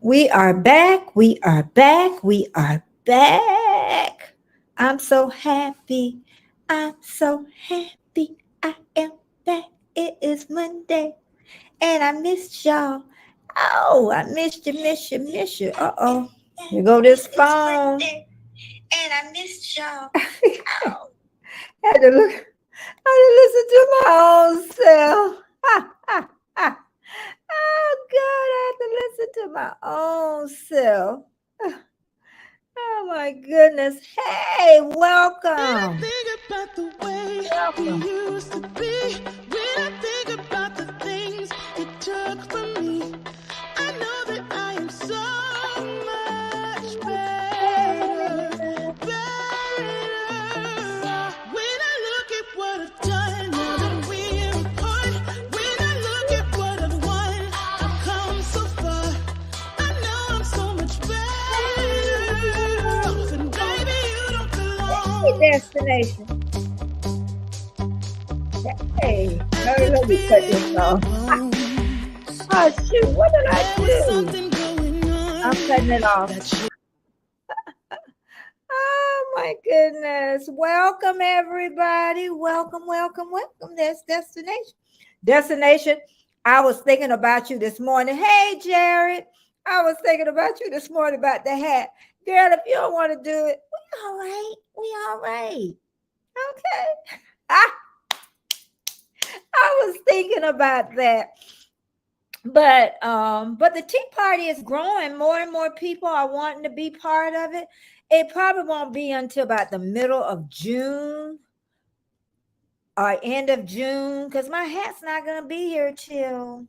We are back. We are back. We are back. I'm so happy. I'm so happy. I am back. It is Monday. And I missed y'all. Oh, I missed you, miss you, miss you. Uh-oh. Here go this phone. And I missed y'all. Oh. Had to look. I had to listen to my own self. Oh God, I have to listen to my own self. Oh my goodness. Hey, welcome. When I think about the way we used to be, when I think about the things you took from me, I know that I am so much better, better. When I look at what I've done, now that we're apart, when I look at what I've won, I've come so far. I know I'm so much better. And baby, you don't belong. Destination. Hey, let me cut this off. Oh shoot, what did I do? I'm cutting it off. Oh my goodness. Welcome everybody. Welcome, welcome, welcome. There's Destination. Destination. I was thinking about you this morning. Hey Jared. I was thinking about you this morning about the hat. Girl, if you don't want to do it, we all right. We all right. Okay. I was thinking about that. But the Tea Party is growing. More and more people are wanting to be part of it. It probably won't be until about the middle of June or end of June, because my hat's not going to be here till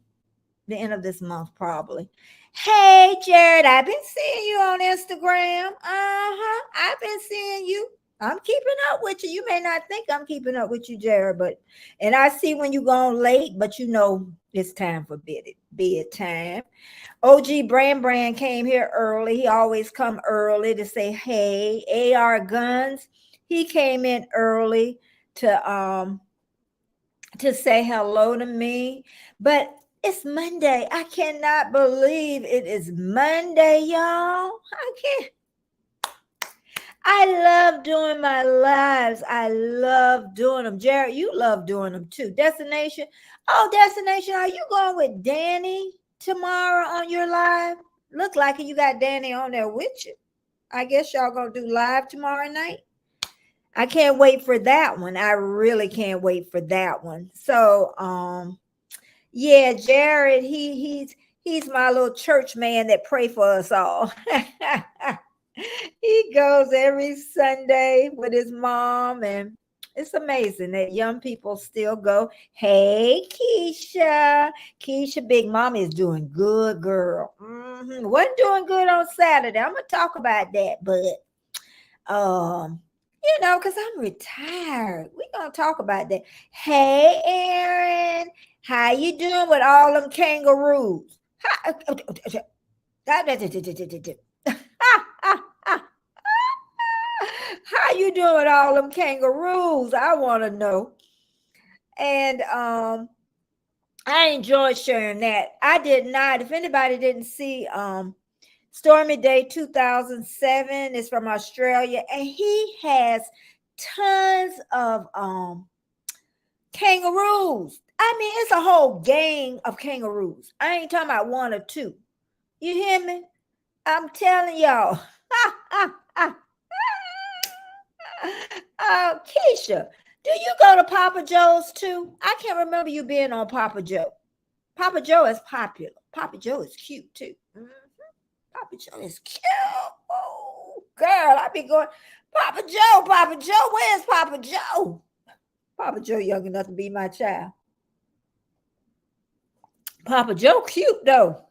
the end of this month, probably. Hey, Jared, I've been seeing you on Instagram. I've been seeing you. I'm keeping up with you. You may not think I'm keeping up with you, Jared, and I see when you're going late, but you know it's time for bedtime. OG Brand came here early. He always come early to say hey. AR Guns, he came in early to say hello to me. But it's Monday. I cannot believe it is Monday, y'all. I can't. I love doing my lives. I love doing them. Jared, you love doing them too. Destination. Oh, Destination, are you going with Danny tomorrow on your live? Look like you got Danny on there with you. I guess y'all gonna do live tomorrow night. I can't wait for that one. I really can't wait for that one. So, yeah, Jared, he's my little church man that pray for us all. He goes every Sunday with his mom, and it's amazing that young people still go. Hey, Keisha, Big Mama is doing good, girl. Wasn't doing good on Saturday. I'm gonna talk about that, but because I'm retired. We're gonna talk about that. Hey, Aaron, how you doing with all them kangaroos? How you doing with all them kangaroos? I want to know. And I enjoyed sharing that. I did not. If anybody didn't see Stormy Day 2007 is from Australia, and he has tons of kangaroos. I mean, it's a whole gang of kangaroos. I ain't talking about one or two. You hear me? I'm telling y'all. Keisha, do you go to Papa Joe's too? I can't remember you being on Papa Joe. Papa Joe is popular. Papa Joe is cute too. Papa Joe is cute. Oh, girl, I be going, Papa Joe, where's Papa Joe? Papa Joe young enough to be my child. Papa Joe cute though.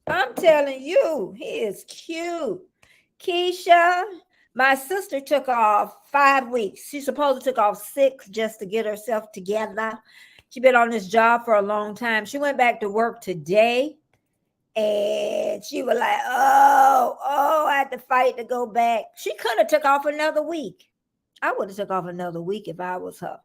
I'm telling you, he is cute. Keisha, my sister took off 5 weeks. She's supposed to took off 6 just to get herself together. She's been on this job for a long time. She went back to work today, and she was like, oh, I had to fight to go back. She could have took off another week. I would have took off another week if I was her.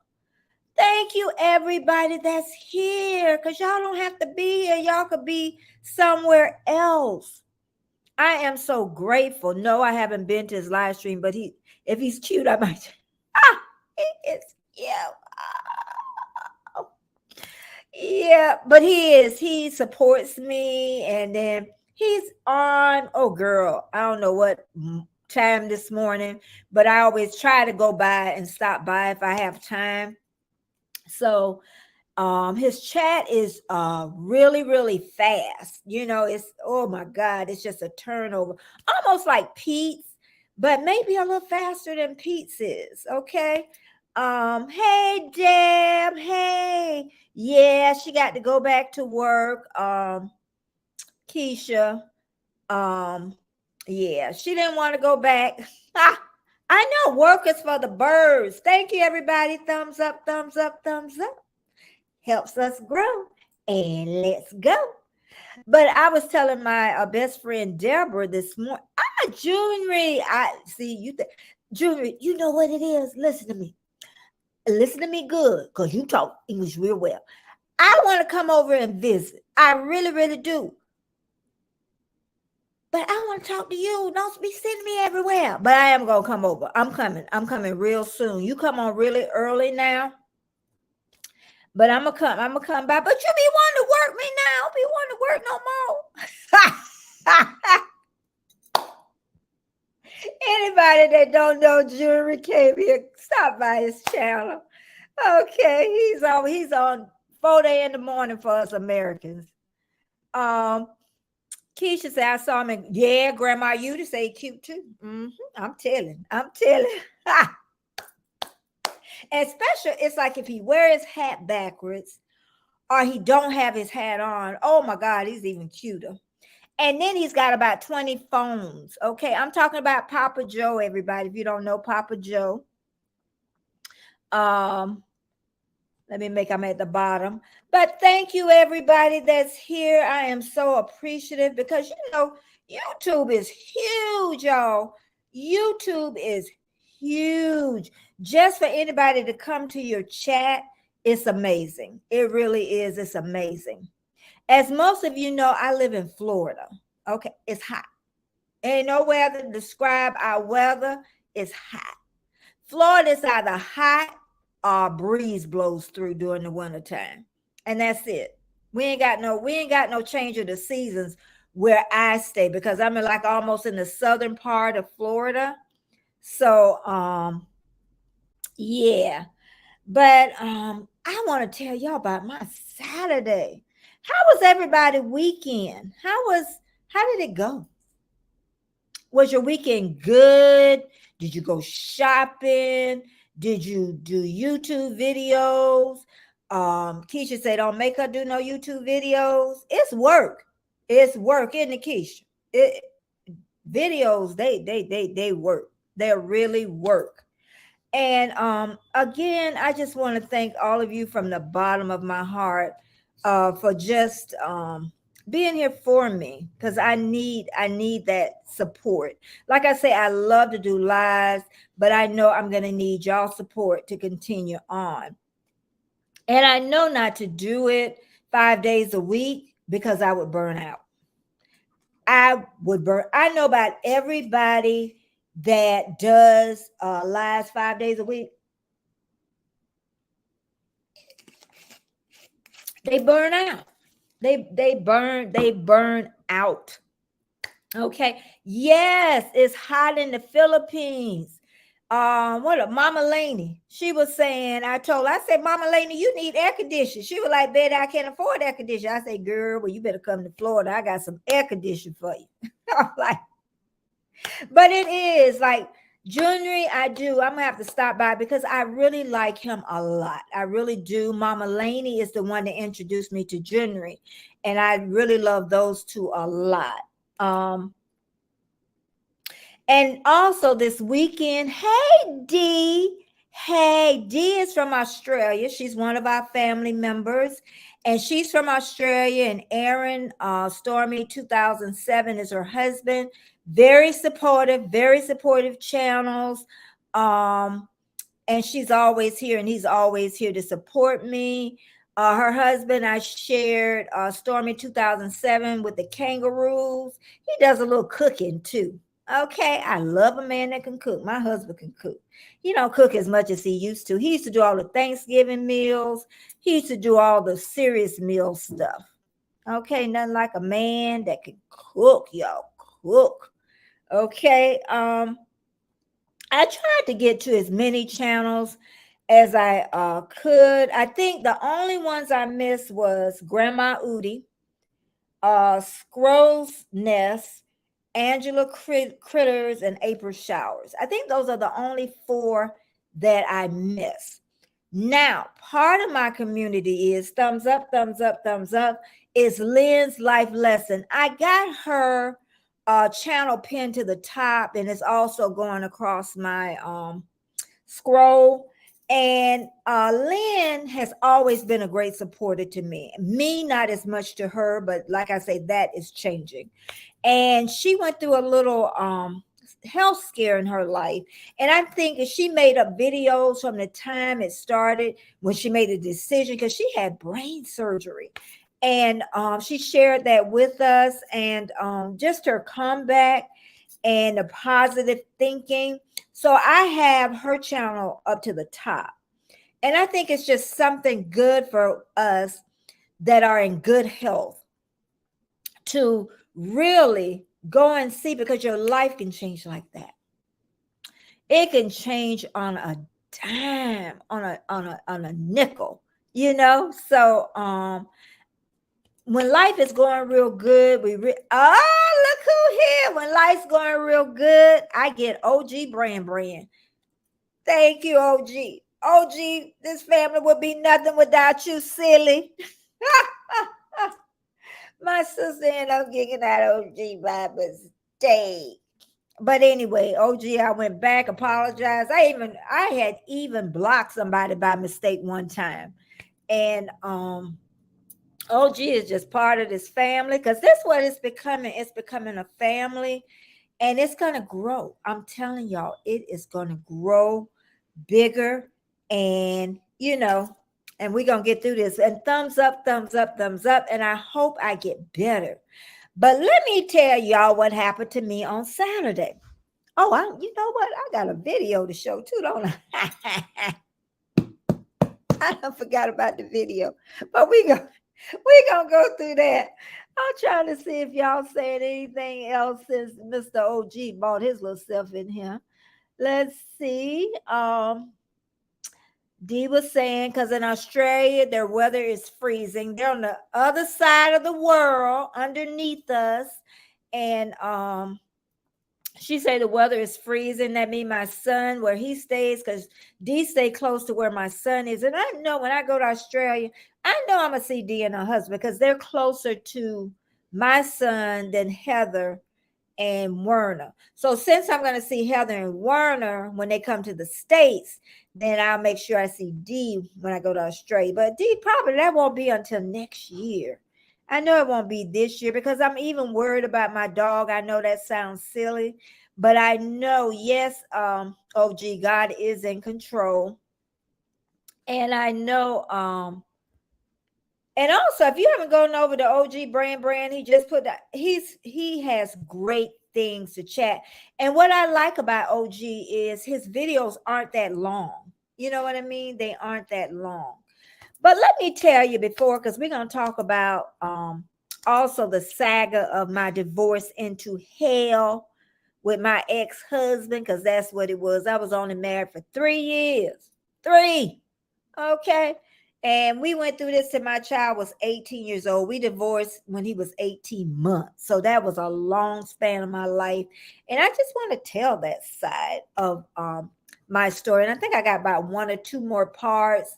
Thank you, everybody that's here, because y'all don't have to be here. Y'all could be somewhere else. I am so grateful. No, I haven't been to his live stream, but if he's cute, I might. He is cute. Oh, yeah, but he is. He supports me, and then he's on. Oh, girl, I don't know what time this morning, but I always try to go by and stop by if I have time. So his chat is really really fast. It's, oh my god, it's just a turnover, almost like Pete's, but maybe a little faster than Pete's is. Okay. Hey Deb, hey. Yeah, she got to go back to work. Keisha, um yeah, she didn't want to go back. I know, work is for the birds. Thank you everybody. Thumbs up, thumbs up, thumbs up. Helps us grow. And let's go. But I was telling my best friend Deborah this morning, Junior, I see you. Junior, you know what it is? Listen to me. Listen to me good, because you talk English real well. I want to come over and visit. I really, really do. But I want to talk to you. Don't be sending me everywhere. But I am going to come over. I'm coming. I'm coming real soon. You come on really early now. But I'm gonna come by. But you be wanting to work me now. Be wanting to work no more. Anybody that don't know Jewelry came here, stop by his channel. Okay, he's on 4 in the morning for us Americans. Keisha said I saw him in, yeah, Grandma you to say cute too. I'm telling. Especially, it's like if he wears his hat backwards or he don't have his hat on. Oh my God, he's even cuter. And then he's got about 20 phones. Okay, I'm talking about Papa Joe, everybody. If you don't know Papa Joe, I'm at the bottom. But thank you, everybody that's here. I am so appreciative because YouTube is huge, y'all. YouTube is huge. Just for anybody to come to your chat, it's amazing. It really is. It's amazing. As most of you know, I live in Florida. Okay, it's hot. Ain't no way to describe our weather. It's hot. Florida is either hot or breeze blows through during the wintertime. And that's it. We ain't got no change of the seasons where I stay, because I'm like almost in the southern part of Florida. So yeah. But I want to tell y'all about my Saturday. How was everybody weekend? How did it go? Was your weekend good? Did you go shopping? Did you do YouTube videos? Keisha said, don't make her do no YouTube videos. It's work. It's work, isn't it, Keisha? Videos, they work. They really work. And again, I just want to thank all of you from the bottom of my heart for just being here for me, because I need that support. Like I say, I love to do lives, but I know I'm going to need y'all support to continue on. And I know not to do it 5 days a week, because I would burn out. I know about everybody that does lives 5 days a week. They burn out. They burn out. Okay. Yes, it's hot in the Philippines. What Mama Laney, she was saying, I said, Mama Laney, you need air conditioning. She was like, Betty, I can't afford air conditioning. I said, girl, well, you better come to Florida. I got some air conditioning for you. I'm like, but it is like, Junior, I'm gonna have to stop by because I really like him a lot. I really do. Mama Laney is the one that introduced me to Junior, and I really love those two a lot. And also this weekend, hey D is from Australia. She's one of our family members, and she's from Australia. And Aaron Stormy 2007 is her husband. Very supportive channels. And she's always here, and he's always here to support me. Her husband, I shared Stormy 2007 with the kangaroos. He does a little cooking too. Okay, I love a man that can cook. My husband can cook. He don't cook as much as he used to. He used to do all the Thanksgiving meals. He used to do all the serious meal stuff. Okay, nothing like a man that can cook, y'all. Cook. Okay. I tried to get to as many channels as I could. I think the only ones I missed was Grandma Udi, Scrolls Nest, Angela Critters, and April Showers. I think those are the only four that I missed. Now, part of my community is thumbs up, thumbs up, thumbs up. Is Lynn's life lesson. I got her channel pinned to the top, and it's also going across my scroll. And Lynn has always been a great supporter to me. Me, not as much to her, but like I say, that is changing. And she went through a little health scare in her life. And I think if she made up videos from the time it started, when she made a decision, because she had brain surgery. And she shared that with us, and just her comeback and the positive thinking. So I have her channel up to the top. And I think it's just something good for us that are in good health to really go and see, because your life can change like that. It can change on a dime, on a nickel, you know. So when life is going real good, look who here. When life's going real good, I get OG brand. Thank you, OG. OG, this family would be nothing without you, silly. My sister ended up getting that OG by mistake. But anyway, OG, I went back, apologized. I had even blocked somebody by mistake one time. And OG is just part of this family, because that's what it's becoming. It's becoming a family, and it's going to grow. I'm telling y'all, it is going to grow bigger, and and we're going to get through this. And thumbs up, thumbs up, thumbs up. And I hope I get better. But let me tell y'all what happened to me on Saturday. Oh, you know what? I got a video to show too, don't I? I forgot about the video, but we're going to go through that. I'm trying to see if y'all saying anything else since Mr. OG bought his little self in here. Let's see. Dee was saying, because in Australia, their weather is freezing. They're on the other side of the world, underneath us. And she said the weather is freezing. That means my son, where he stays, because Dee stay close to where my son is. And I know when I go to Australia, I know I'm going to see Dee and her husband, because they're closer to my son than Heather and Werner. So since I'm going to see Heather and Werner when they come to the States, then I'll make sure I see Dee when I go to Australia. But Dee, probably that won't be until next year. I know it won't be this year, because I'm even worried about my dog. I know that sounds silly, but I know, yes, OG, God is in control. And I know, and also, if you haven't gone over to OG brand, he just put that he has great things to chat. And what I like about OG is his videos aren't that long. You know what I mean? They aren't that long. But let me tell you before, because we're going to talk about also the saga of my divorce into hell with my ex-husband, because that's what it was. I was only married for 3 years. 3. Okay. And we went through this till my child was 18 years old. We divorced when he was 18 months. So that was a long span of my life. And I just want to tell that side of my story. And I think I got about 1 or 2 more parts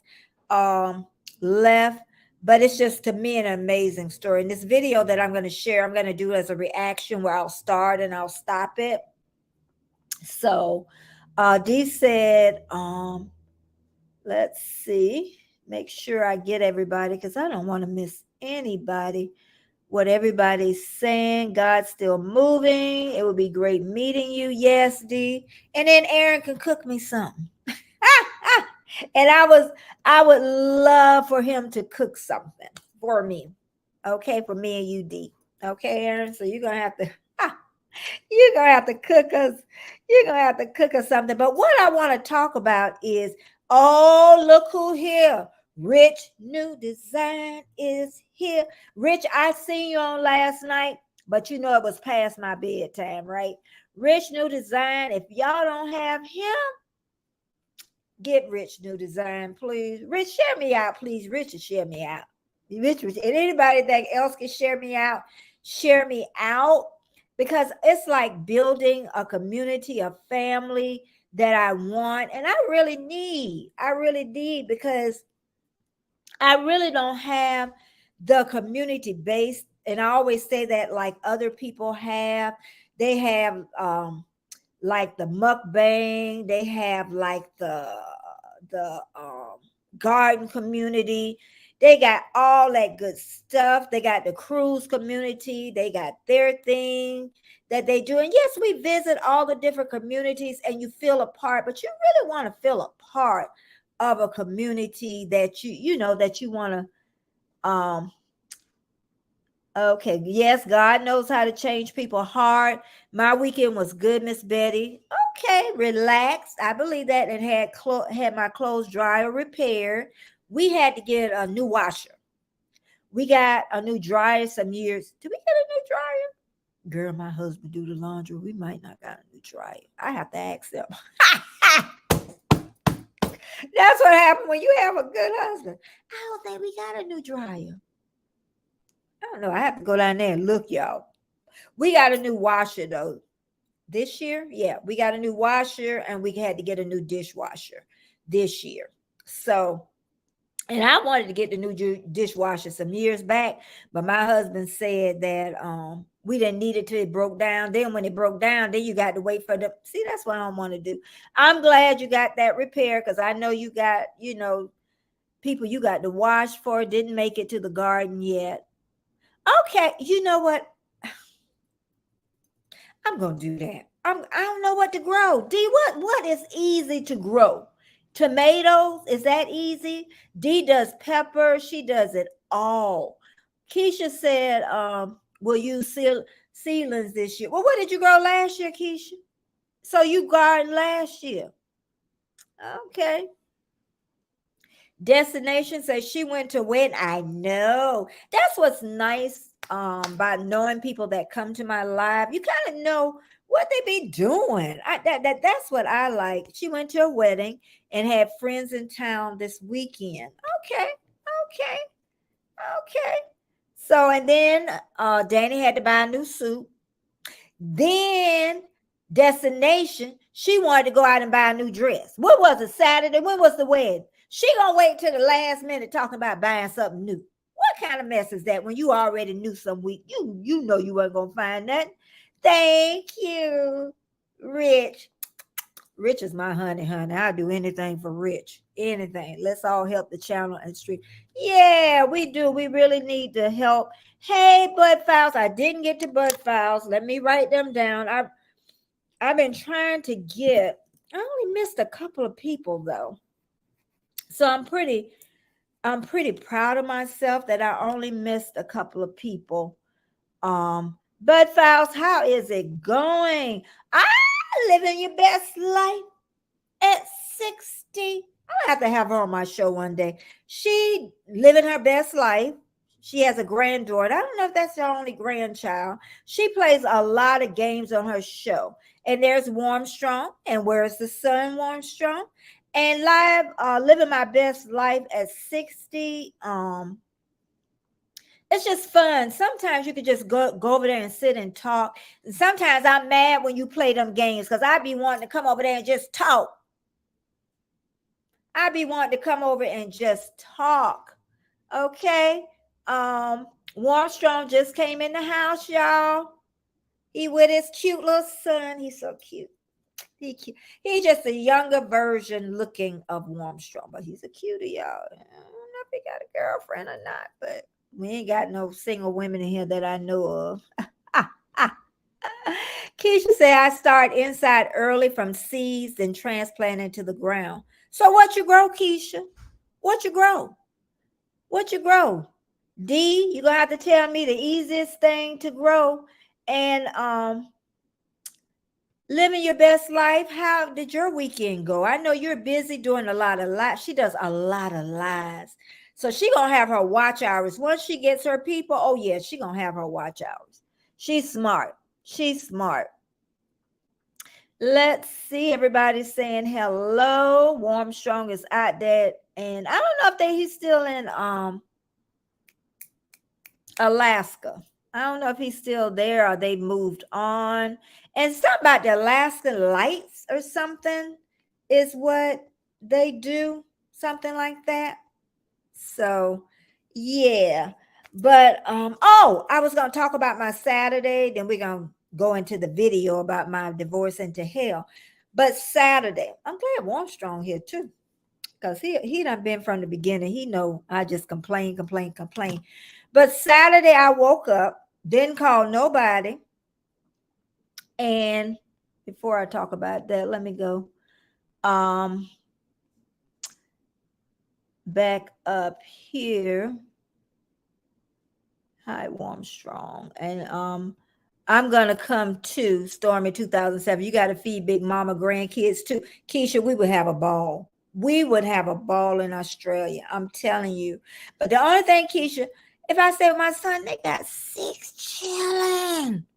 left. But it's just, to me, an amazing story. And this video that I'm going to share, I'm going to do as a reaction, where I'll start and I'll stop it. So Dee said, let's see. Make sure I get everybody, because I don't want to miss anybody. What everybody's saying. God's still moving. It would be great meeting you. Yes, Dee. And then Aaron can cook me something. And I would love for him to cook something for me. Okay, for me and you, D. Okay, Aaron. So you're gonna have to you're gonna have to cook us, you're gonna have to cook us something. But what I want to talk about is, oh, look who here. Rich New Design is here. Rich, I seen you on last night, but you know it was past my bedtime, right? Rich New Design. If y'all don't have him, get Rich New Design, please. Rich, share me out, please. Richard, share me out. Rich, and anybody that else can share me out, share me out. Because it's like building a community, a family that I want and I really need. I really need, because I really don't have the community base. And I always say that, like other people have. They have like the mukbang, they have like the garden community. They got all that good stuff. They got the cruise community. They got their thing that they do. And yes, we visit all the different communities and you feel a part, but you really want to feel a part of a community that you know that you want to okay, yes, God knows how to change people's heart. My weekend was good, Miss Betty. Okay, relaxed. I believe that, and had my clothes dryer repaired. We had to get a new washer. We got a new dryer some years. Did we get a new dryer? Girl, my husband do the laundry. We might not got a new dryer. I have to ask them. That's what happened when you have a good husband. I don't think we got a new dryer. I don't know. I have to go down there and look, y'all. We got a new washer though. This year, yeah, we got a new washer and we had to get a new dishwasher this year. So, and I wanted to get the new dishwasher some years back, but my husband said that we didn't need it till it broke down. Then when it broke down, then you got to wait for the see, that's what I don't want to do. I'm glad you got that repair, because I know you got, you know, people you got to wash for, didn't make it to the garden yet. Okay, you know what? I'm gonna do that. I don't know what to grow. D, what is easy to grow? Tomatoes, is that easy? D does pepper, she does it all. Keisha said, we'll use seedlings this year. Well, what did you grow last year, Keisha? So you garden last year. Okay. Destination says she went to wedding. I know. That's what's nice by knowing people that come to my live. You kind of know what they be doing. That's what I like. She went to a wedding and had friends in town this weekend. Okay. Okay. Okay. So, and then Danny had to buy a new suit. Then destination, she wanted to go out and buy a new dress. What was it, Saturday? When was the wedding? She gonna wait till the last minute talking about buying something new. What kind of mess is that when you already knew some week? You know you weren't gonna find that. Thank you, Rich. Rich is my honey. I'll do anything for Rich. Anything. Let's all help the channel and street. Yeah, we do. We really need to help. Hey, Bud Files. I didn't get to Bud Files. Let me write them down. I've been trying to get. I only missed a couple of people though. So I'm pretty proud of myself that I only missed a couple of people. Bud Files, how is it going? Living your best life at 60. I'm gonna have to have her on my show one day. She living her best life. She has a granddaughter. I don't know if that's her only grandchild. She plays a lot of games on her show. And there's Warmstrong, and Where's the Sun, Warmstrong, and live living my best life at 60. It's just fun. Sometimes you could just go over there and sit and talk. And sometimes I'm mad when you play them games, because I be wanting to come over there and just talk. I be wanting to come over and just talk. Okay. Warmstrong just came in the house, y'all. He with his cute little son. He's so cute. He's just a younger version looking of Warmstrong, but he's a cutie, y'all. I don't know if he got a girlfriend or not, but we ain't got no single women in here that I know of. Keisha said I start inside early from seeds and transplant into the ground. So what you grow, Keisha? What you grow? What you grow? D, you're gonna have to tell me the easiest thing to grow and living your best life. How did your weekend go? I know you're busy doing a lot of lives. She does a lot of lives. So she gonna have her watch hours. Once she gets her people, oh yeah, she gonna have her watch hours. She's smart. She's smart. Let's see. Everybody's saying hello. Warm Strong is out there. And I don't know if he's still in Alaska. I don't know if he's still there or they moved on. And something about the Alaskan lights or something is what they do, something like that. So, yeah. But I was going to talk about my Saturday, then we're going to go into the video about my divorce into hell. But Saturday, I'm glad Warmstrong here too, because he done been from the beginning. He know I just complain. But Saturday I woke up, didn't call nobody. And before I talk about that, let me go back up here. Hi, Warm Strong. And I'm gonna come to Stormy 2007. You got to feed Big Mama grandkids too. Keisha, we would have a ball. We would have a ball in Australia. I'm telling you. But the only thing, Keisha, if I say with my son, they got 6 children.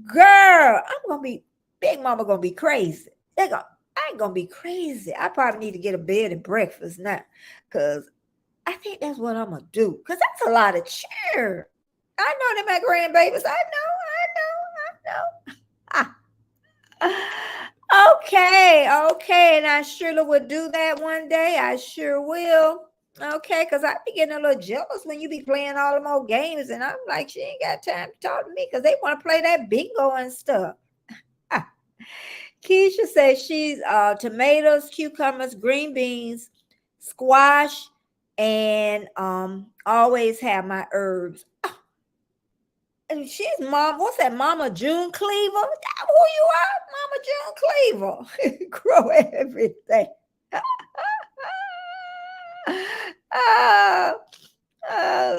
Girl, I'm gonna be Big Mama gonna be crazy. I ain't gonna be crazy. I probably need to get a bed and breakfast now, because I think that's what I'm gonna do. Because that's a lot of cheer. I know they're my grandbabies. I know. Okay. And I surely would do that one day. I sure will. Okay, because I be getting a little jealous when you be playing all the more games, and I'm like, she ain't got time to talk to me because they want to play that bingo and stuff. Keisha says she's tomatoes, cucumbers, green beans, squash, and always have my herbs. And she's mom. What's that, Mama June Cleaver? That who you are, Mama June Cleaver? Grow everything.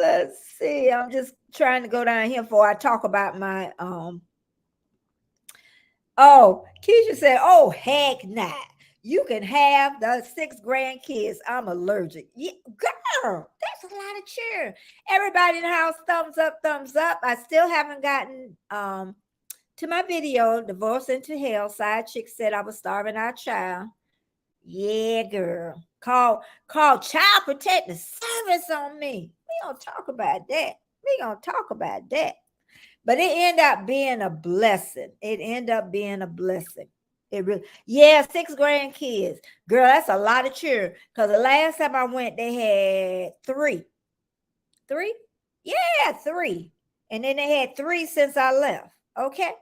Let's see. I'm just trying to go down here before I talk about my Oh, Keisha said, "Oh heck, nah. You can have the 6 grandkids. I'm allergic." Yeah, girl, that's a lot of cheer. Everybody in the house, thumbs up, thumbs up. I still haven't gotten to my video, Divorce into Hell. Side chick said I was starving our child. Yeah, girl. Call Child Protective Service on me. We gonna talk about that. But it ended up being a blessing. It really, yeah, 6 grandkids. Girl, that's a lot of children. Because the last time I went, they had 3. 3? Yeah, 3. And then they had 3 since I left. Okay.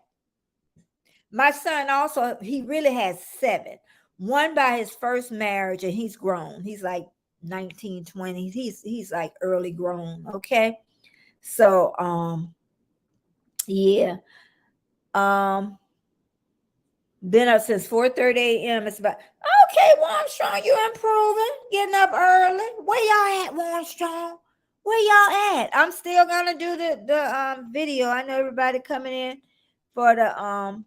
My son also, he really has 7. One by his first marriage, and he's grown. He's like 19, 20. He's like early grown. Okay. So yeah. Been up since 4:30 a.m. It's about okay, Warmstrong, you improving, getting up early. Where y'all at, Warmstrong? Where y'all at? I'm still gonna do the video. I know everybody coming in for the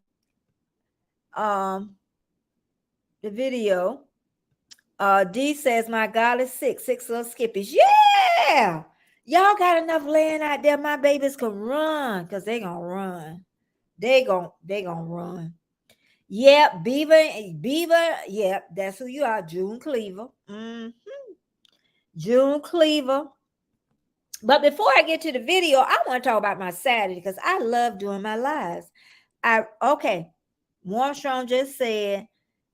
video. D says my God is 6 little skippies. Yeah, y'all got enough land out there. My babies can run, because they gonna run. They gonna run. Yep, Beaver. Yep, that's who you are, June Cleaver. June Cleaver. But before I get to the video, I want to talk about my Saturday, because I love doing my lives. Warmstrong just said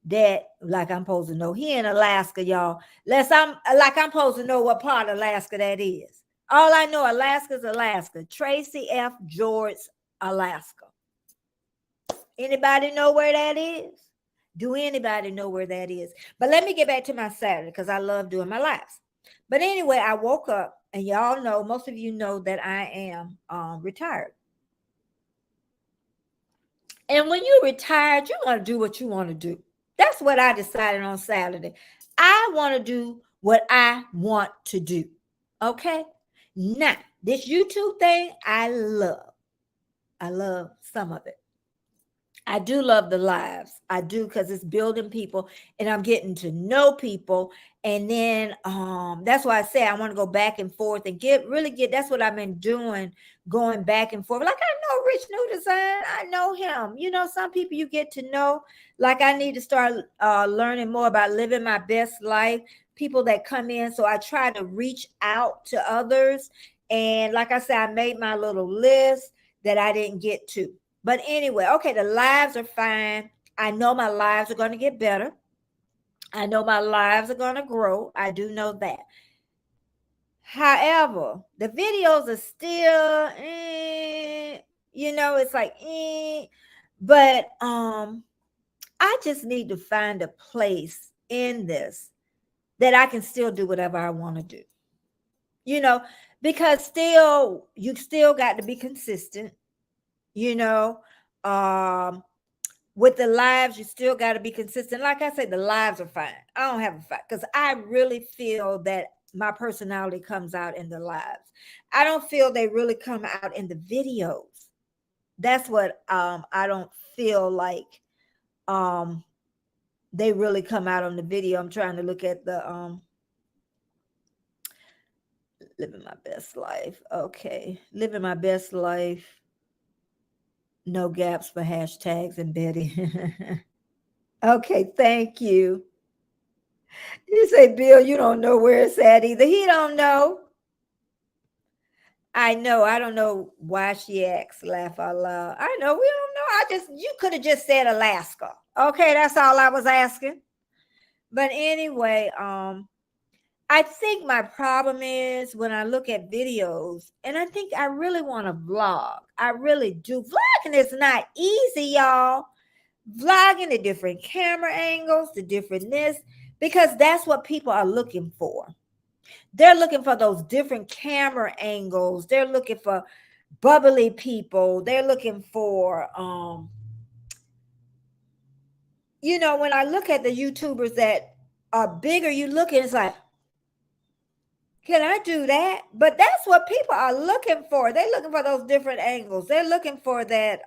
that, like I'm supposed to know. He in Alaska, y'all. I'm supposed to know what part of Alaska that is. All I know, Alaska's Alaska. Tracy F. George, Alaska. Anybody know where that is? Do anybody know where that is? But let me get back to my Saturday, because I love doing my lives. But anyway, I woke up, and y'all know, most of you know that I am retired. And when you're retired, you want to do what you want to do. That's what I decided on Saturday. I want to do what I want to do. Okay. Now, this YouTube thing, I love. I love some of it. I do love the lives. I do, because it's building people and I'm getting to know people. And then that's why I say I want to go back and forth and get that's what I've been doing, going back and forth. Like, I know Rich New Design. I know him. You know, some people you get to know. Like, I need to start learning more about living my best life. People that come in. So I try to reach out to others. And like I said, I made my little list that I didn't get to. But anyway, okay, the lives are fine. I know my lives are going to get better. I know my lives are going to grow. I do know that. However, the videos are still, it's like, but I just need to find a place in this that I can still do whatever I want to do. Because you still got to be consistent, you know. With the lives, you still got to be consistent. Like I said, the lives are fine. I don't have a fight because I really feel that my personality comes out in the lives. I don't feel they really come out in the videos. That's what I don't feel like they really come out on the video. I'm trying to look at the living my best life. Okay, living my best life. No gaps for hashtags and Betty. Okay, thank you. You say, Bill, you don't know where it's at either. He don't know. I know. I don't know why she acts laugh out loud. I know. We don't know. You could have just said Alaska. Okay, that's all I was asking. But anyway, I think my problem is when I look at videos, and I think I really want to vlog. I really do. Vlogging is not easy, y'all. Vlogging, the different camera angles, the different this, because that's what people are looking for. They're looking for those different camera angles. They're looking for bubbly people. They're looking for when I look at the YouTubers that are bigger, you look and it's like, can I do that? But that's what people are looking for. They're looking for those different angles. They're looking for that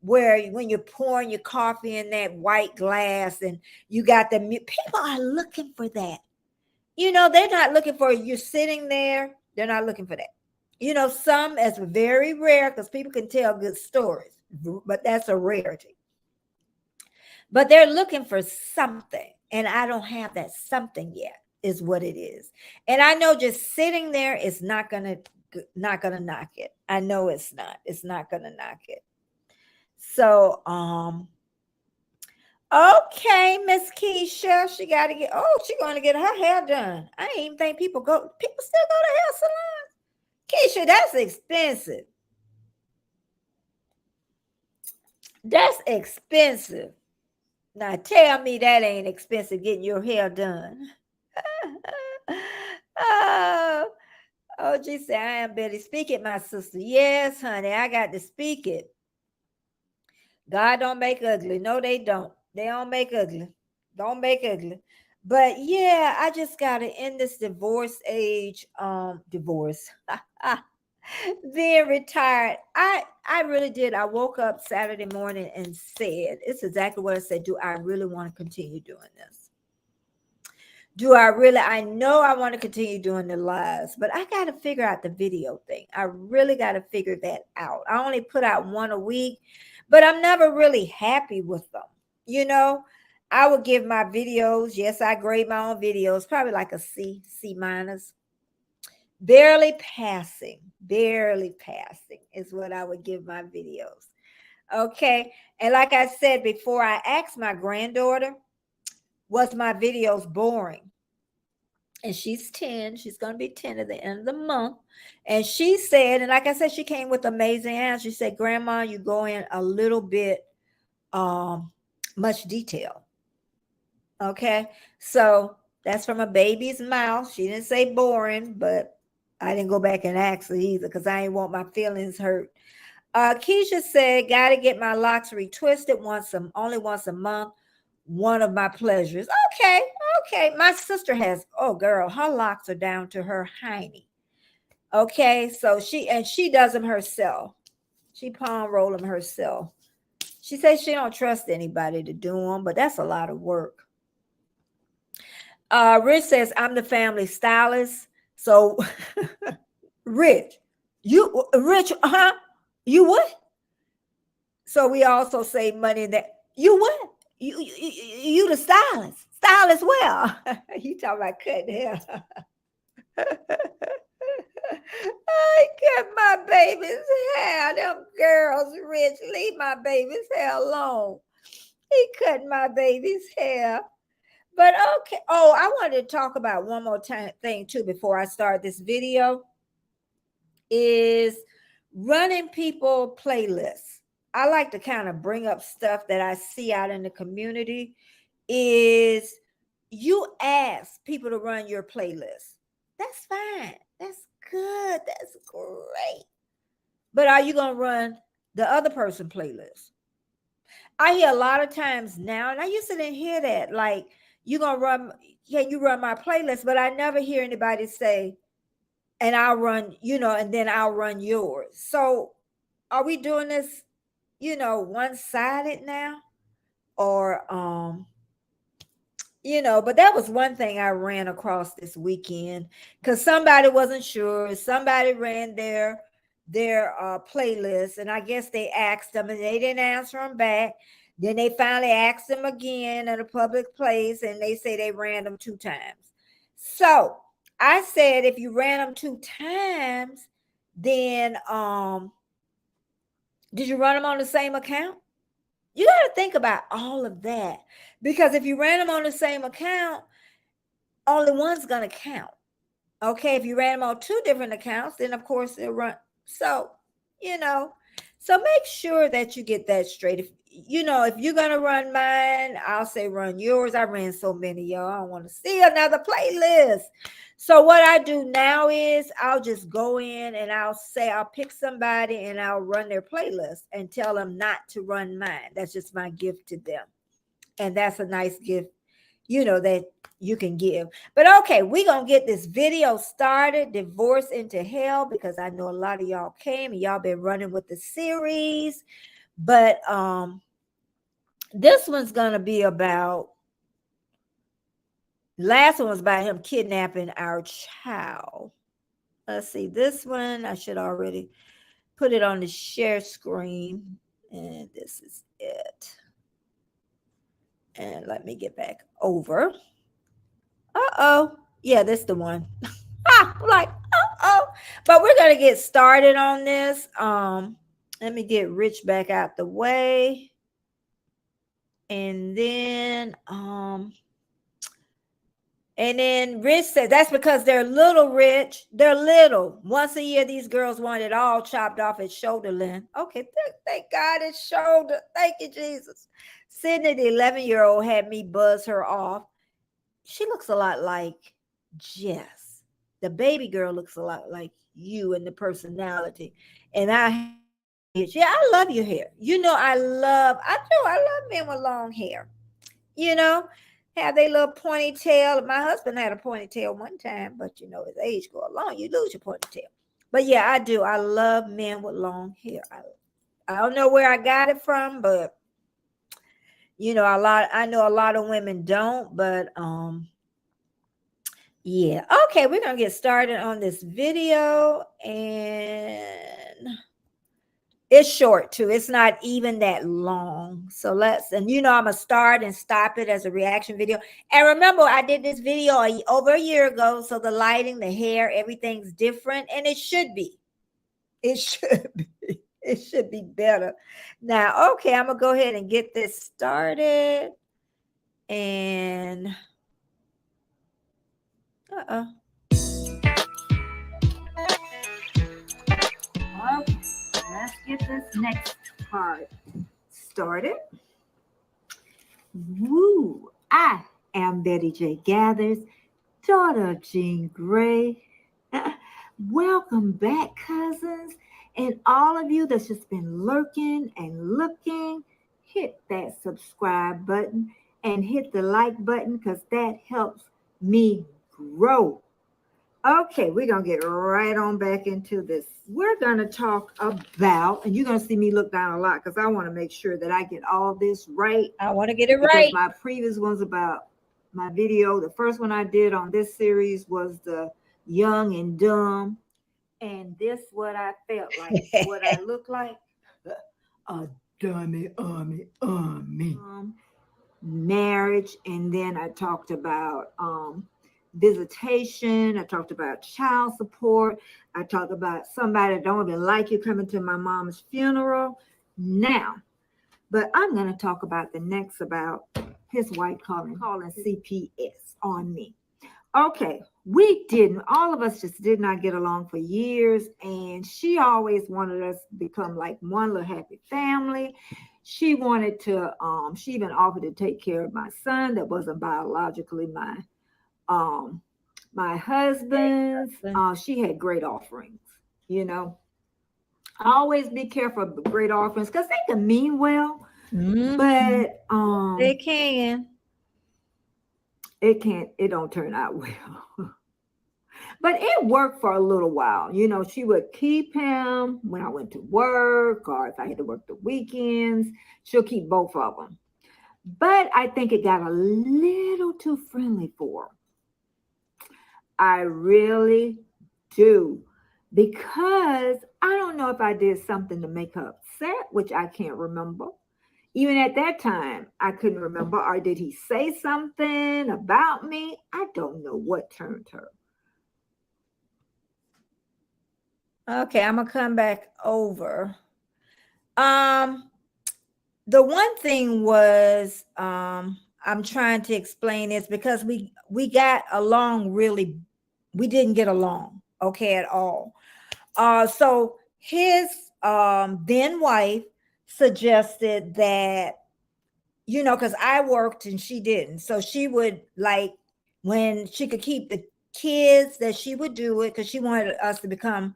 where when you're pouring your coffee in that white glass and you got people are looking for that. They're not looking for you sitting there. They're not looking for that. Some as very rare because people can tell good stories, but that's a rarity. But they're looking for something, and I don't have that something yet. Is what it is. And I know just sitting there is not gonna knock it. I know it's not. It's not gonna knock it. So okay, Miss Keisha, she got to get. Oh, she's going to get her hair done. I didn't even think people still go to hair salons. Keisha, that's expensive. That's expensive. Now tell me that ain't expensive getting your hair done. Oh, she said, I am Betty. Speak it, my sister. Yes, honey, I got to speak it. God don't make ugly. No, they don't. They don't make ugly. Don't make ugly. But yeah, I just gotta end this divorce age. Divorce. Being retired. I really did. I woke up Saturday morning and said, it's exactly what I said. Do I really want to continue doing this? I know I want to continue doing the lives, but I got to figure out the video thing. I really got to figure that out. I only put out one a week, but I'm never really happy with them. I would give my videos. Yes, I grade my own videos, probably like a C minus. Barely passing is what I would give my videos. Okay. And like I said before, I asked my granddaughter, was my videos boring? And she's 10. She's going to be 10 at the end of the month. And she said, and like I said, she came with amazing answers. She said, Grandma, you go in a little bit much detail. Okay. So that's from a baby's mouth. She didn't say boring, but I didn't go back and ask her either because I didn't want my feelings hurt. Keisha said, got to get my locks retwisted only once a month. one of my pleasures. Okay, okay. My sister has, oh girl, her locks are down to her hiney. Okay, so she does them herself. She palm roll them herself. She says she don't trust anybody to do them, but that's a lot of work. Rich says I'm the family stylist. So Rich, huh? You what? So we also save money in that. You what? You the stylist. Stylist well. You talking about cutting hair. I cut my baby's hair. Them girls, Rich, leave my baby's hair alone. He cut my baby's hair. But okay. Oh, I wanted to talk about one more thing too before I start this video. Is running people playlists. I like to kind of bring up stuff that I see out in the community. Is you ask people to run your playlist. That's fine. That's good. That's great. But are you going to run the other person playlist? I hear a lot of times now, and I used to didn't hear that. Like, you going to run, can you run my playlist? But I never hear anybody say, and I'll run, and then I'll run yours. So are we doing this, one-sided now? Or, but that was one thing I ran across this weekend because somebody wasn't sure. Somebody ran their playlist, and I guess they asked them and they didn't answer them back. Then they finally asked them again at a public place, and they say they ran them 2 times. So I said, if you ran them 2 times, then did you run them on the same account? You got to think about all of that, because if you ran them on the same account, only one's going to count. Okay, if you ran them on 2 different accounts, then of course they'll run. So, so make sure that you get that straight. If you're going to run mine, I'll say run yours. I ran so many, y'all. I don't want to see another playlist. So what I do now is I'll just go in and I'll pick somebody and I'll run their playlist and tell them not to run mine. That's just my gift to them. And that's a nice gift, that you can give. But okay, we're going to get this video started, Divorce into Hell, because I know a lot of y'all came and y'all been running with the series. But this one's going to be about, last one was about him kidnapping our child. Let's see, this one, I should already put it on the share screen. And this is it. And let me get back over. Uh-oh. Yeah, this is the one. I'm like, uh-oh. But we're going to get started on this. Let me get Rich back out the way. And then Rich said that's because they're little, Rich. They're little. Once a year, these girls want it all chopped off at shoulder length. Okay, thank God it's shoulder. Thank you, Jesus. Sydney, the 11-year-old, had me buzz her off. She looks a lot like Jess. The baby girl looks a lot like you in the personality. And I love your hair. I love men with long hair. Have their little ponytail. My husband had a ponytail one time, but as age go along, you lose your ponytail. But yeah, I do. I love men with long hair. I don't know where I got it from, but I know a lot of women don't, but yeah. Okay, we're gonna get started on this video, and it's short too. It's not even that long. So I'm gonna start and stop it as a reaction video. And remember, I did this video over a year ago, so the lighting, the hair, everything's different, and it should be. It should be. It should be better. Now, okay, I'm gonna go ahead and get this started. And okay, let's get this next part started. Woo! I am Betty J. Gathers, daughter of Jean Grey. Welcome back, cousins. And all of you that's just been lurking and looking, hit that subscribe button and hit the like button because that helps me grow. Okay, we're going to get right on back into this. We're going to talk about, and you're going to see me look down a lot because I want to make sure that I get all this right. I want to get it Because right. my previous ones about my video, the first one I did on this series was the young and dumb. And this what I felt like, what I look like. A dummy, marriage. And then I talked about visitation. I talked about child support. I talked about somebody that don't even like you coming to my mom's funeral. Now, but I'm going to talk about the next about his wife calling CPS on me. Okay, all of us just did not get along for years. And she always wanted us to become like one little happy family. She wanted to, she even offered to take care of my son that wasn't biologically my husband's. She had great offerings, you know. Always be careful of great offerings because they can mean well, but They can. It don't turn out well. But it worked for a little while. You know, she would keep him when I went to work, or if I had to work the weekends, she'll keep both of them. But I think it got a little too friendly for her. I really do. Because I don't know if I did something to make her upset, which I can't remember. Even at that time, I couldn't remember. Or did he say something about me? I don't know what turned her. Okay, I'm gonna come back over. The one thing was, I'm trying to explain this because we got along really, we didn't get along, okay, at all. So his then wife suggested that, you know, because I worked and she didn't. So she would, like, when she could keep the kids, that she would do it because she wanted us to become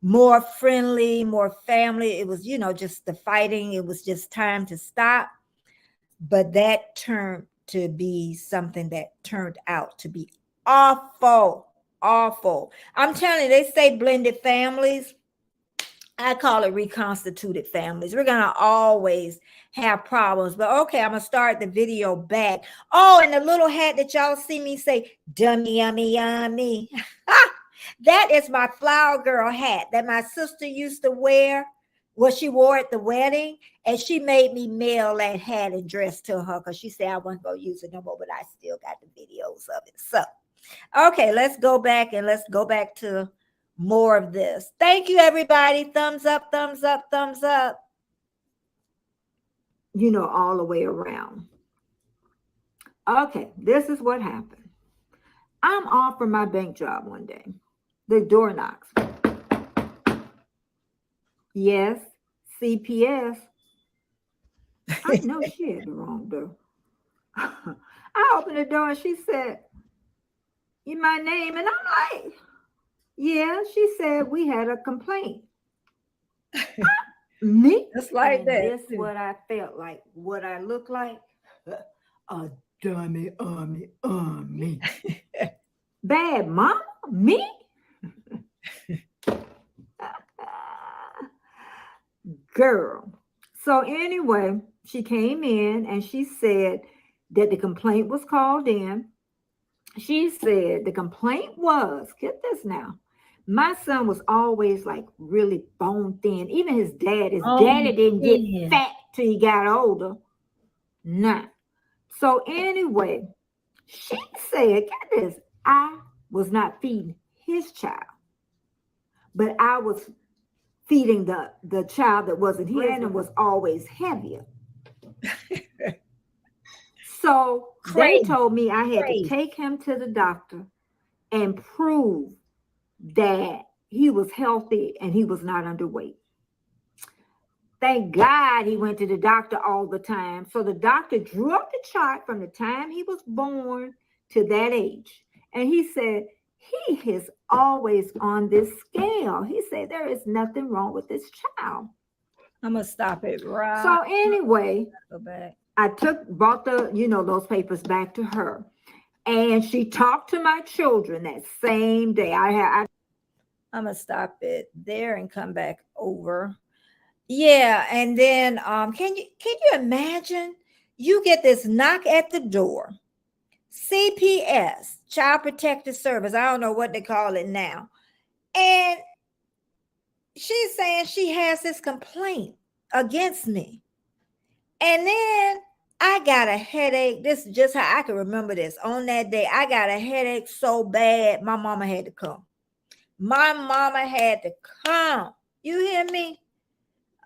more friendly, more family. It was, you know, just the fighting. It was just time to stop. But that turned to be something that turned out to be awful, awful. I'm telling you, they say blended families. I call it reconstituted families. We're going to always have problems. But okay, I'm going to start the video back. Oh, and the little hat that y'all see me say, dummy, yummy, yummy. That is my flower girl hat that my sister used to wear. Well, she wore at the wedding, and she made me mail that hat and dress to her because she said I wasn't going to use it no more, but I still got the videos of it. So, okay, let's go back to more of this. Thank you, everybody. Thumbs up, thumbs up, thumbs up. You know, all the way around. Okay, this is what happened. I'm off for my bank job one day. The door knocks. Yes, CPS. I know she had the wrong door. I opened the door and she said, "You my name?" And I'm like, "Yeah." She said, "We had a complaint." Me? Just like and that. This is what I felt like, what I look like. A dummy, me. Bad mama? Me? Girl. So anyway, she came in and she said that the complaint was called in. She said the complaint was, get this now, my son was always like really bone thin. Even his daddy didn't get fat till he got older. Nah. So anyway, she said, get this, I was not feeding his child, but I was feeding the child that wasn't his and was always heavier. So they told me I had to take him to the doctor and prove that he was healthy and he was not underweight. Thank God he went to the doctor all the time. So the doctor drew up the chart from the time he was born to that age. And he said, he is always on this scale. He said, there is nothing wrong with this child. I'm going to stop it right. So anyway, go back. I brought those papers back to her. And she talked to my children that same day. I'm going to stop it there and come back over. Yeah. And then can you imagine? You get this knock at the door. CPS, Child Protective Service. I don't know what they call it now. And she's saying she has this complaint against me. And then I got a headache. This is just how I can remember this. On that day, I got a headache so bad, my mama had to come. My mama had to come. You hear me?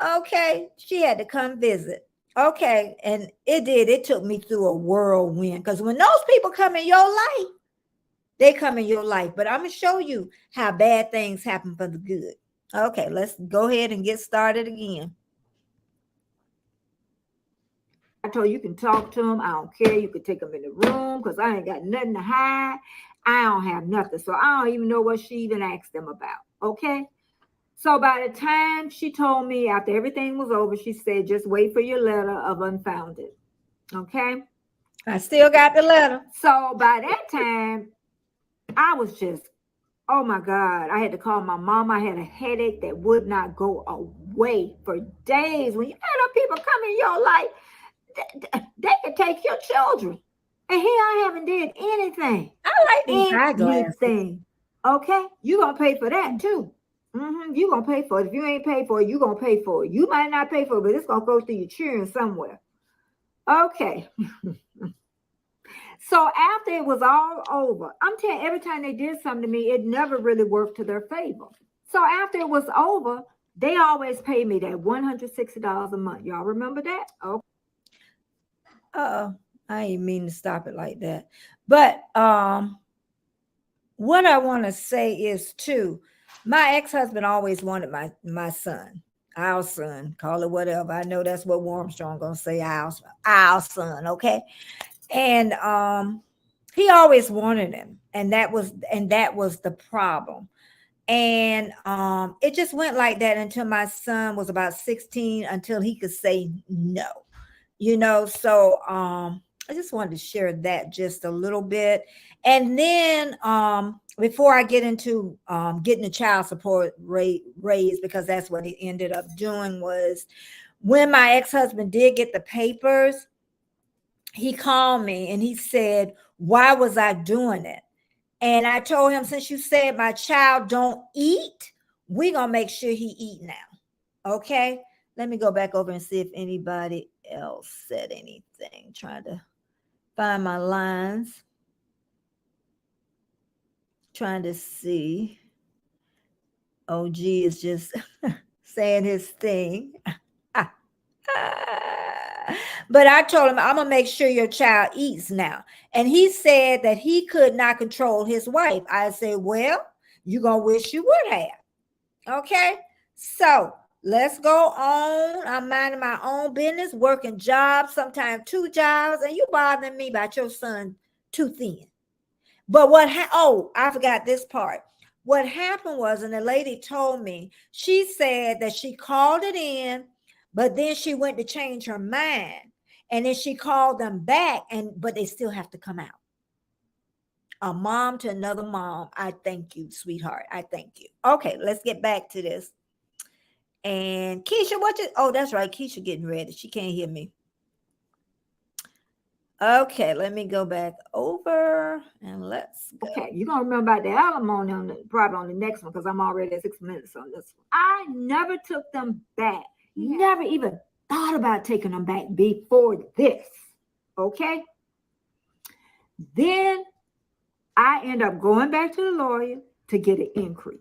Okay. She had to come visit. Okay. And it took me through a whirlwind. Because when those people come in your life, they come in your life. But I'm going to show you how bad things happen for the good. Okay. Let's go ahead and get started again. I told you can talk to them. I don't care. You could take them in the room because I ain't got nothing to hide. I don't have nothing. So I don't even know what she even asked them about. Okay. So by the time she told me after everything was over, she said, just wait for your letter of unfounded. Okay. I still got the letter. So by that time, I was just, oh my God. I had to call my mom. I had a headache that would not go away for days. When you have people come in your life, they could take your children. And here I haven't did anything. I like these eyeglasses. Okay? You're going to pay for that too. You're going to pay for it. If you ain't paid for it, you're going to pay for it. You might not pay for it, but it's going to go through your children somewhere. Okay. So after it was all over, I'm telling you, every time they did something to me, it never really worked to their favor. So after it was over, they always paid me that $160 a month. Y'all remember that? Okay. I ain't mean to stop it like that. But what I want to say is too, my ex-husband always wanted my son, our son, call it whatever. I know that's what Warmstrong gonna say, our son, okay? And he always wanted him, and that was the problem. And it just went like that until my son was about 16, until he could say no. So I just wanted to share that just a little bit. And then before I get into getting the child support raised, because that's what he ended up doing, was when my ex-husband did get the papers, he called me and he said, why was I doing it? And I told him, since you said my child don't eat, we're going to make sure he eat now. Okay. Let me go back over and see if anybody else said anything. Trying to find my lines. Trying to see. OG is just saying his thing. But I told him, I'm going to make sure your child eats now. And he said that he could not control his wife. I said, well, you're going to wish you would have. Okay. So let's go on. I'm minding my own business, working jobs, sometimes 2 jobs, and you bothering me about your son too thin. But I forgot this part. What happened was, and the lady told me, she said that she called it in, but then she went to change her mind. And then she called them back, but they still have to come out. A mom to another mom. I thank you, sweetheart. I thank you. Okay, let's get back to this. And Keisha, that's right. Keisha getting ready. She can't hear me. Okay, let me go back over and let's go. Okay, you're going to remember about the alimony probably on the next one, because I'm already at 6 minutes on this one. I never took them back. Yeah. Never even thought about taking them back before this. Okay. Then I end up going back to the lawyer to get an increase.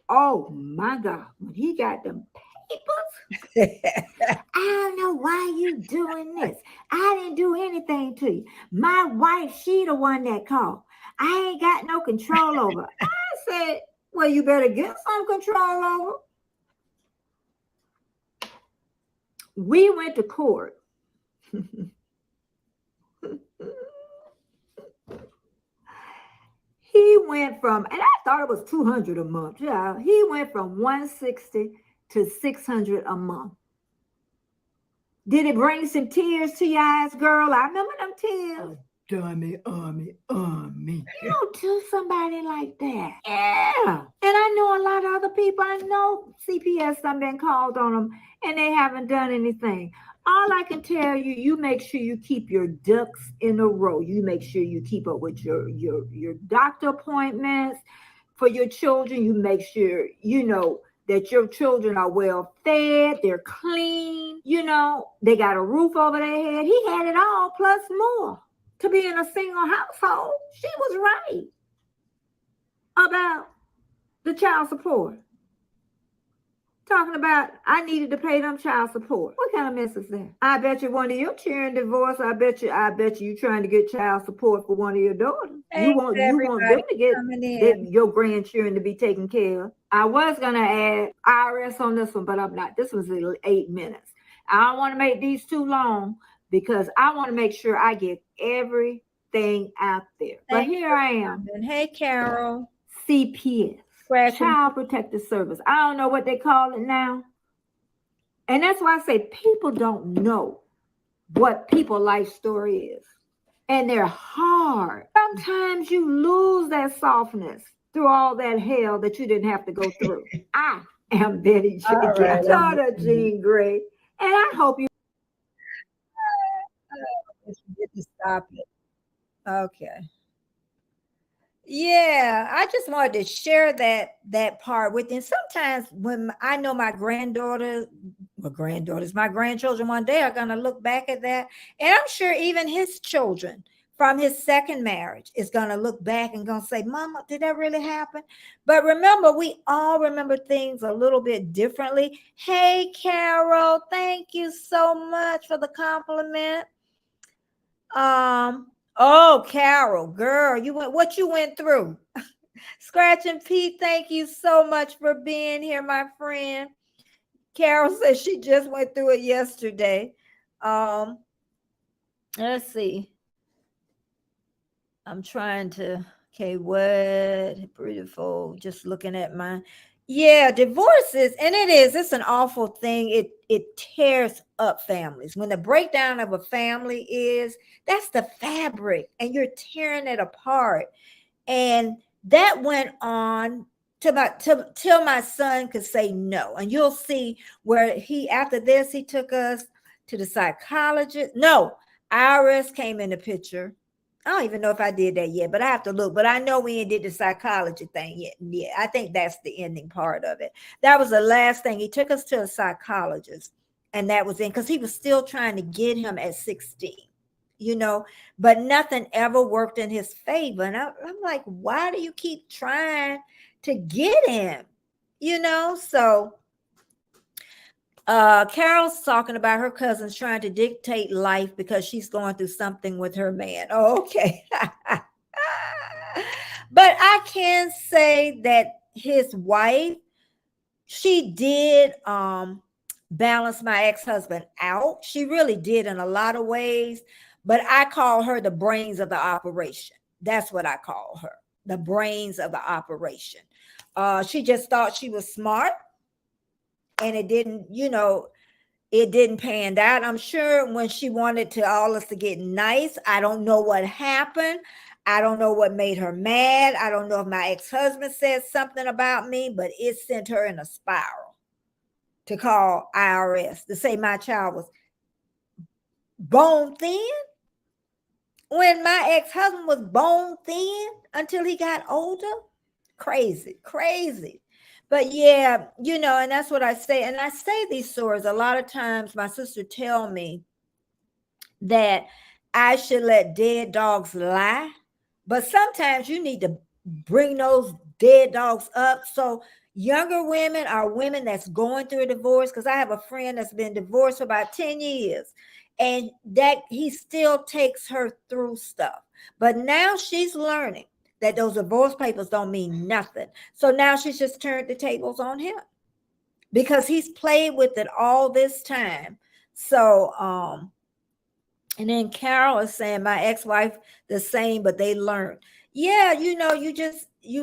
Oh my God. When he got them papers, I don't know why you doing this. I didn't do anything to you. My wife, she the one that called. I ain't got no control over. I said, well, you better get some control over. We went to court. He went from, and I thought it was $200 a month. Yeah, he went from $160 to $600 a month. Did it bring some tears to your eyes, girl? I remember them tears. Dummy. You don't do somebody like that. Yeah. And I know a lot of other people. I know CPS done been called on them and they haven't done anything. All I can tell you, you make sure you keep your ducks in a row. You make sure you keep up with your doctor appointments for your children. You make sure, that your children are well fed, they're clean, they got a roof over their head. He had it all plus more. To be in a single household, she was right about the child support. Talking about I needed to pay them child support. What kind of mess is that? I bet you one of your children divorced. I bet you trying to get child support for one of your daughters. You want them to get your grandchildren to be taken care of. I was gonna add IRS on this one, but I'm not. This was 8 minutes. I don't want to make these too long because I want to make sure I get everything out there. But here I am. And hey, Carol. CPS. Child Protective Service. I don't know what they call it now. And that's why I say people don't know what people's life story is. And they're hard. Sometimes you lose that softness through all that hell that you didn't have to go through. I am Betty Joggs, daughter of Jean Grey. And I hope you get to stop it. Okay. Yeah, I just wanted to share that part with you. And sometimes when I know my grandchildren one day are going to look back at that. And I'm sure even his children from his second marriage is going to look back and going to say, Mama, did that really happen? But remember, we all remember things a little bit differently. Hey, Carol, thank you so much for the compliment. Oh, Carol, girl, what you went through. Scratch and Pete, thank you so much for being here, my friend. Carol says she just went through it yesterday. Let's see. I'm trying to, what beautiful, just looking at mine. Yeah, divorces, and it's an awful thing. It tears up families. When the breakdown of a family that's the fabric, and you're tearing it apart. And that went on till my son could say no. And you'll see where after this, he took us to the psychologist. No, Iris came in the picture. I don't even know if I did that yet, but I have to look. But I know we ain't did the psychology thing yet. Yeah, I think that's the ending part of it. That was the last thing. He took us to a psychologist, and that was because he was still trying to get him at 16, but nothing ever worked in his favor. And I'm like, why do you keep trying to get him? So Carol's talking about her cousins trying to dictate life because she's going through something with her man. Oh, okay. But I can say that his wife, she did balance my ex-husband out. She really did in a lot of ways, but I call her the brains of the operation. That's what I call her, the brains of the operation. She just thought she was smart. And it didn't pan out. I'm sure when she wanted to all us to get nice, I don't know what happened. I don't know what made her mad. I don't know if my ex-husband said something about me, but it sent her in a spiral to call IRS to say my child was bone thin when my ex-husband was bone thin until he got older. Crazy. But yeah, and that's what I say. And I say these stories a lot of times. My sister tell me that I should let dead dogs lie, but sometimes you need to bring those dead dogs up. So younger women are women that's going through a divorce, because I have a friend that's been divorced for about 10 years, and that he still takes her through stuff. But now she's learning that those divorce papers don't mean nothing. So now she's just turned the tables on him because he's played with it all this time. So, and then Carol is saying my ex-wife the same, but they learned. Yeah, you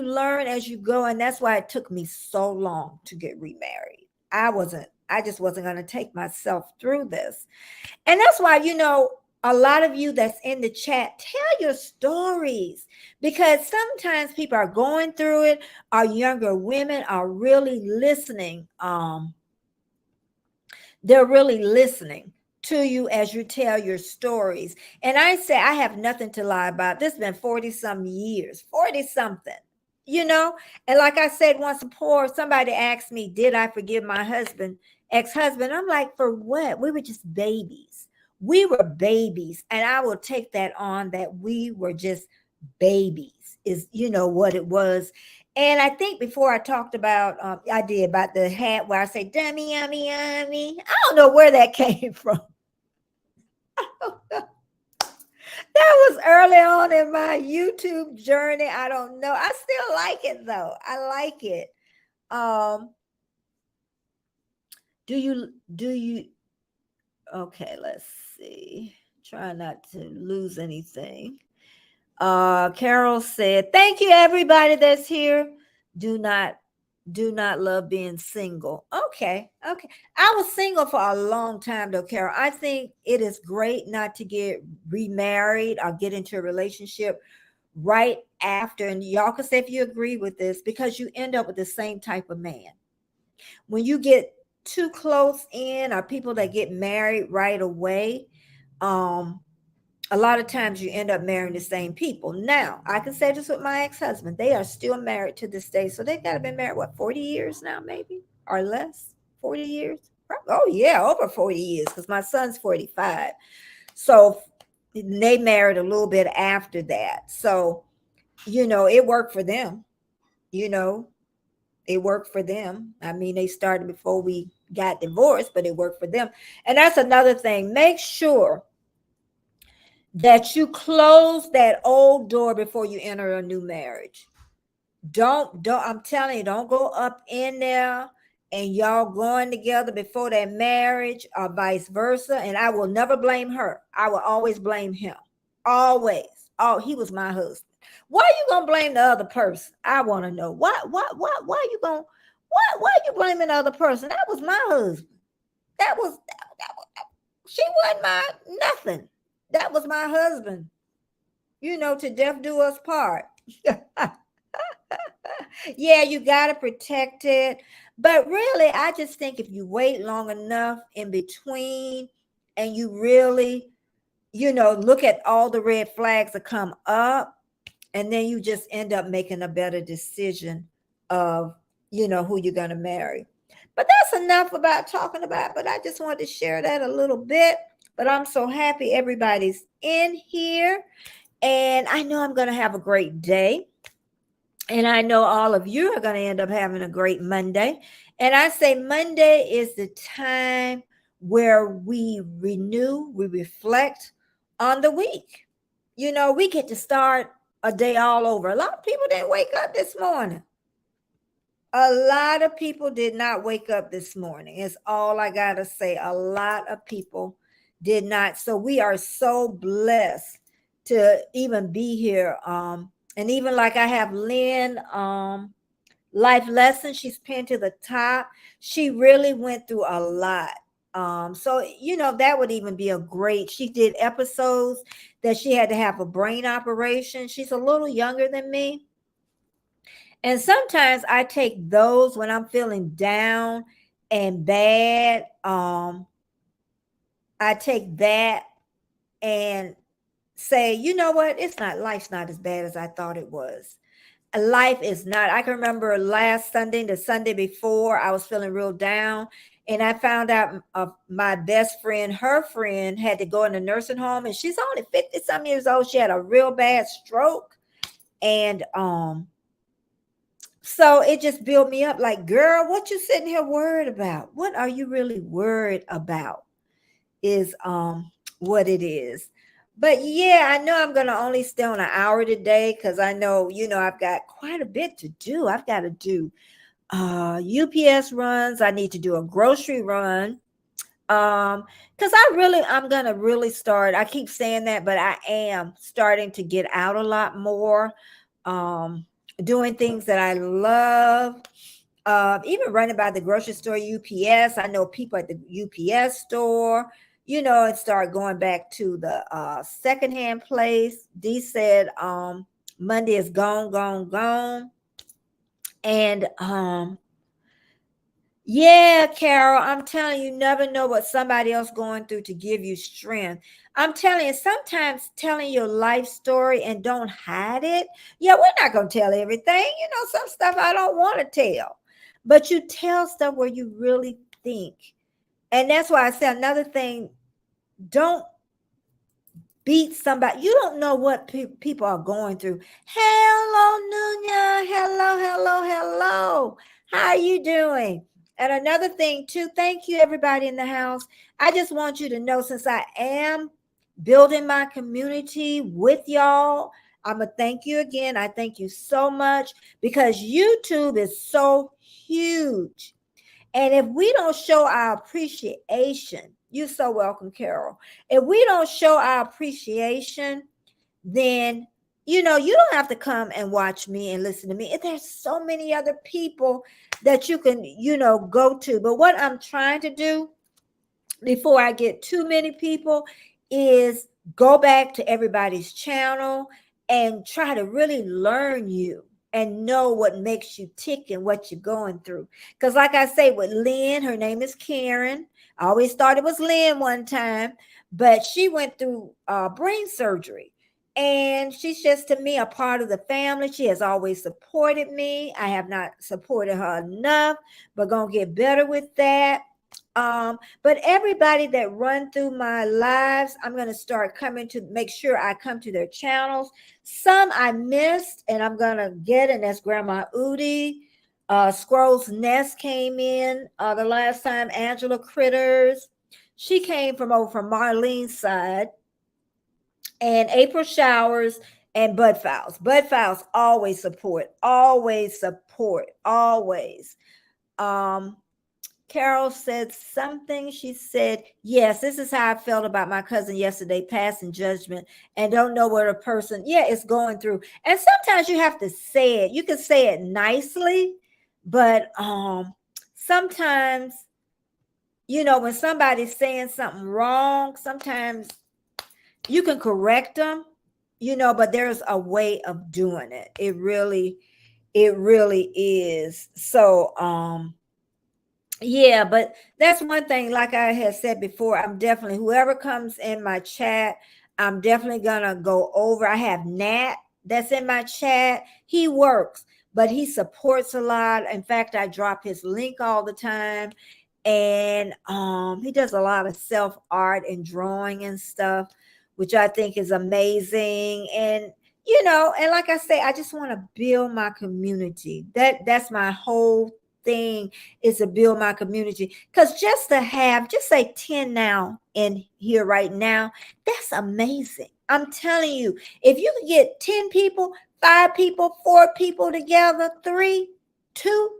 learn as you go. And that's why it took me so long to get remarried. I wasn't I just wasn't going to take myself through this. And that's why, a lot of you that's in the chat, tell your stories, because sometimes people are going through it. Our younger women are really listening. They're really listening to you as you tell your stories. And I say, I have nothing to lie about. This has been 40 some years, 40 something, And like I said, once before, somebody asked me, did I forgive my ex-husband? I'm like, for what? We were just babies. We were babies. And I will take that on, that we were just babies, is, what it was. And I think before I talked about, I did about the hat where I say, dummy, yummy, yummy. I don't know where that came from. That was early on in my YouTube journey. I don't know. I still like it though. I like it. Do you, okay, let's see. Try not to lose anything. Carol said, thank you everybody that's here. Do not love being single. Okay. I was single for a long time though, Carol. I think it is great not to get remarried or get into a relationship right after. And y'all can say if you agree with this, because you end up with the same type of man. When you get too close in, or people that get married right away, a lot of times you end up marrying the same people. Now, I can say this with my ex-husband. They are still married to this day. So they've got to be married, 40 years now, maybe, or less? 40 years? Oh, yeah, over 40 years, because my son's 45. So they married a little bit after that. So, it worked for them. It worked for them. I mean, they started before we got divorced, but it worked for them. And that's another thing. Make sure that you close that old door before you enter a new marriage. Don't, I'm telling you, don't go up in there and y'all going together before that marriage, or vice versa. And I will never blame her. I will always blame him. Always. Oh, he was my husband. Why are you gonna blame the other person? I want to know. Why are you gonna, why are you blaming the other person? That was my husband. That was she wasn't my nothing. That was my husband. To death do us part. Yeah, you got to protect it. But really, I just think if you wait long enough in between, and you really, look at all the red flags that come up, and then you just end up making a better decision of, who you're going to marry. But that's enough about talking about, but I just wanted to share that a little bit. But I'm so happy everybody's in here. And I know I'm going to have a great day. And I know all of you are going to end up having a great Monday. And I say Monday is the time where we renew, we reflect on the week. We get to start a day all over. A lot of people didn't wake up this morning. A lot of people did not wake up this morning. It's all I got to say. A lot of people did not. So we are so blessed to even be here. And even like I have Lynn, life lesson, she's pinned to the top. She really went through a lot. So that would even be a great, she did episodes that she had to have a brain operation. She's a little younger than me. And sometimes I take those when I'm feeling down and bad. I take that and say, you know what? Life's not as bad as I thought it was. Life is not. I can remember last Sunday, the Sunday before, I was feeling real down. And I found out my best friend, her friend, had to go in a nursing home. And she's only 50 some years old. She had a real bad stroke. And so it just built me up like, girl, what you sitting here worried about? What are you really worried about is what it is. But yeah, I know I'm going to only stay on an hour today because I know, I've got quite a bit to do. I've got to do UPS runs. I need to do a grocery run. Because I'm going to really start. I keep saying that, but I am starting to get out a lot more. Doing things that I love. even running by the grocery store, UPS. I know people at the UPS store, and start going back to the secondhand place. Dee said Monday is gone, gone, gone. And yeah, Carol, I'm telling you, never know what somebody else going through to give you strength. I'm telling you, sometimes telling your life story and don't hide it. Yeah, we're not going to tell everything. Some stuff I don't want to tell, but you tell stuff where you really think. And that's why I say another thing, don't beat somebody. You don't know what people are going through. Hello, Nunya. Hello, hello, hello. How are you doing? And another thing, too, thank you, everybody in the house. I just want you to know, since I am building my community with y'all, I'm going to thank you again. I thank you so much because YouTube is so huge. And if we don't show our appreciation, you're so welcome, Carol. If we don't show our appreciation, then you don't have to come and watch me and listen to me. There's so many other people that you can go to. But what I'm trying to do before I get too many people is go back to everybody's channel and try to really learn you and know what makes you tick and what you're going through. Because like I say with Lynn, her name is Karen. I always thought it was Lynn one time, but she went through brain surgery. And she's just, to me, a part of the family. She has always supported me. I have not supported her enough, but gonna get better with that. But everybody that run through my lives, I'm going to start coming to make sure I come to their channels. Some I missed and I'm going to get, and that's Grandma Udi. Squirrel's Nest came in the last time. Angela Critters. She came from Marlene's side. And April Showers and Bud Fowles. Bud Fowles always support, always support, always. Carol said something. She said, yes, this is how I felt about my cousin yesterday, passing judgment and don't know what a person, is going through. And sometimes you have to say it. You can say it nicely, but sometimes, when somebody's saying something wrong, sometimes you can correct them, but there's a way of doing it. It really is. So, yeah, but that's one thing, like I had said before, I'm definitely, whoever comes in my chat, I'm definitely gonna go over. I have Nat that's in my chat. He works, but he supports a lot. In fact, I drop his link all the time. And he does a lot of self art and drawing and stuff, which I think is amazing. And and like I say, I just want to build my community. That's my whole thing, is to build my community. Because just to have, just say 10 now in here right now, that's amazing. I'm telling you, if you can get 10 people, 5 people, 4 people together, 3, 2,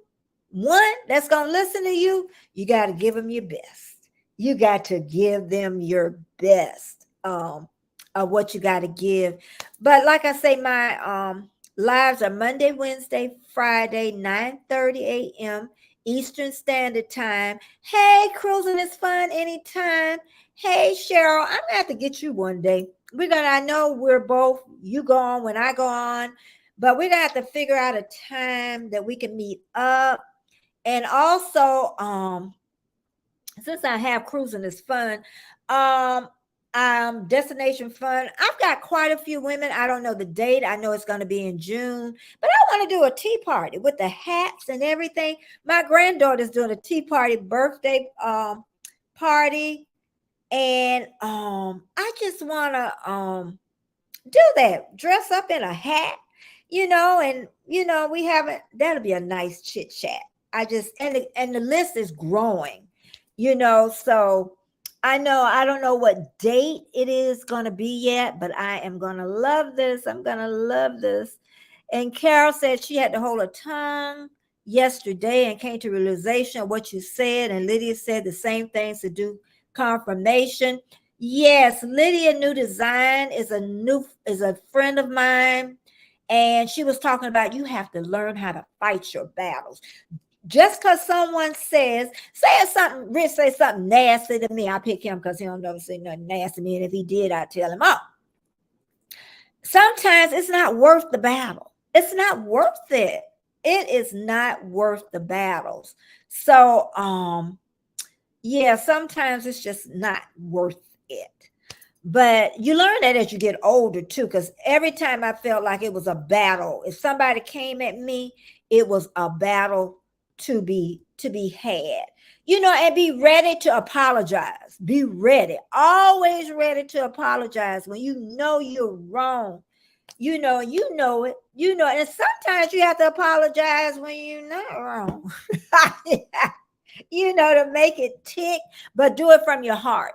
1 that's gonna listen to you, you got to give them your best. You got to give them your best of what you got to give. But like I say, my lives are Monday, Wednesday, Friday, 9:30 a.m. Eastern Standard Time. Hey, cruising is fun anytime. Hey, Cheryl, I'm gonna have to get you one day. I know we're both, you go on when I go on, but we're gonna have to figure out a time that we can meet up. And also, since I have cruising is fun, destination fun, I've got quite a few women. I don't know the date. I know it's going to be in June, but I want to do a tea party with the hats and everything. My granddaughter's doing a tea party, birthday party, and I just want to do that, dress up in a hat, and we haven't, that'll be a nice chit chat. And the list is growing, so I don't know what date it is going to be yet, but I am going to love this. I'm going to love this. And Carol said she had to hold her tongue yesterday and came to realization of what you said. And Lydia said the same things to do confirmation. Yes, Lydia New Design is a friend of mine. And she was talking about, you have to learn how to fight your battles. Just because someone say something, Rich say something nasty to me, I pick him because he don't never say nothing nasty to me. And if he did, I tell him off. Sometimes it's not worth the battle. It's not worth it. It is not worth the battles. So, yeah, sometimes it's just not worth it. But you learn that as you get older too, because every time I felt like it was a battle, if somebody came at me, it was a battle to be had. And be ready to apologize. Be ready, always ready to apologize when you know you're wrong. You know it. And sometimes you have to apologize when you're not wrong. To make it tick, but do it from your heart.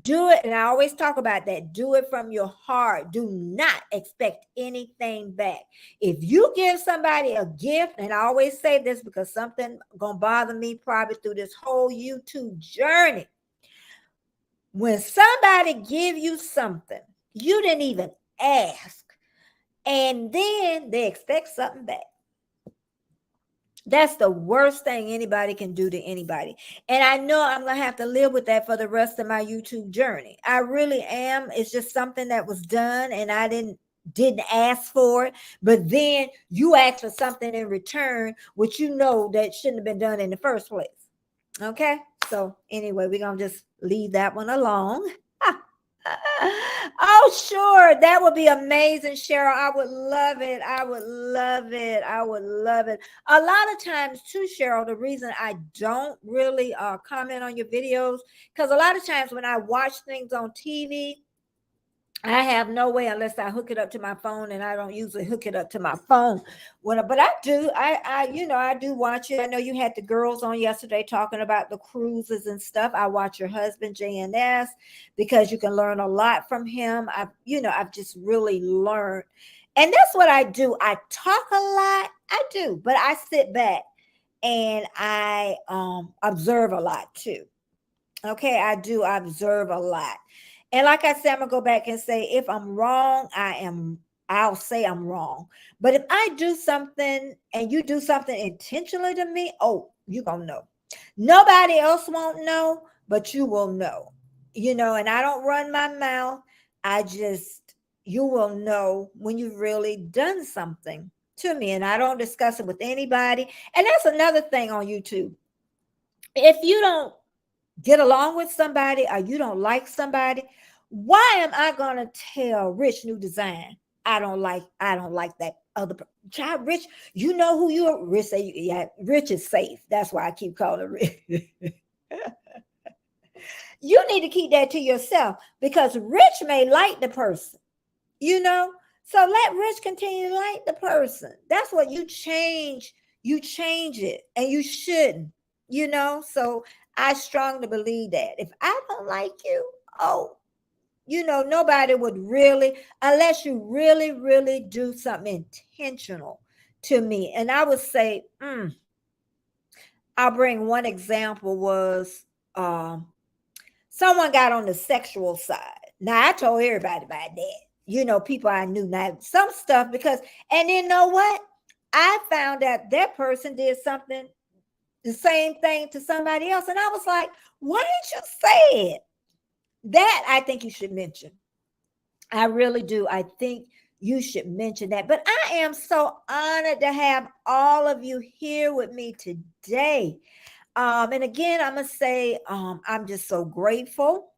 Do it, and I always talk about that. Do it from your heart. Do not expect anything back. If you give somebody a gift, and I always say this because something gonna bother me probably through this whole YouTube journey. When somebody give you something you didn't even ask, and then they expect something back. That's the worst thing anybody can do to anybody. And I know I'm going to have to live with that for the rest of my YouTube journey. I really am. It's just something that was done and I didn't ask for it. But then you ask for something in return, which that shouldn't have been done in the first place. Okay. So anyway, we're going to just leave that one alone. Oh, sure. That would be amazing, Cheryl. I would love it. I would love it. I would love it. A lot of times too, Cheryl, the reason I don't really comment on your videos, because a lot of times when I watch things on TV, I have no way unless I hook it up to my phone, and I don't usually hook it up to my phone. But I do. I do watch it. I know you had the girls on yesterday talking about the cruises and stuff. I watch your husband JNS because you can learn a lot from him. I've just really learned, and that's what I do. I talk a lot. I do, but I sit back and I observe a lot too. Okay, I do observe a lot. And like I said, I'm gonna go back and say, if I'm wrong, I'll say I'm wrong. But if I do something and you do something intentionally to me, oh, you're gonna know. Nobody else won't know, but you will know. And I don't run my mouth. You will know when you've really done something to me. And I don't discuss it with anybody. And that's another thing on YouTube. If you don't get along with somebody or you don't like somebody, why am I gonna tell Rich New Design I don't like that other child? Rich, you know who you are. Rich say, yeah, Rich is safe. That's why I keep calling Rich. You need to keep that to yourself because Rich may like the person, so let Rich continue to like the person. That's what you change. You change it, and you shouldn't, so I strongly believe that if I don't like you, nobody would really, unless you really, really do something intentional to me. And I would say, I'll bring one example was someone got on the sexual side. Now I told everybody about that. People I knew now some stuff and then know what? I found out that person did something, the same thing to somebody else. And I was like, why didn't you say it? That I think you should mention. I really do. I think you should mention that. But I am so honored to have all of you here with me today. And again, I'm going to say I'm just so grateful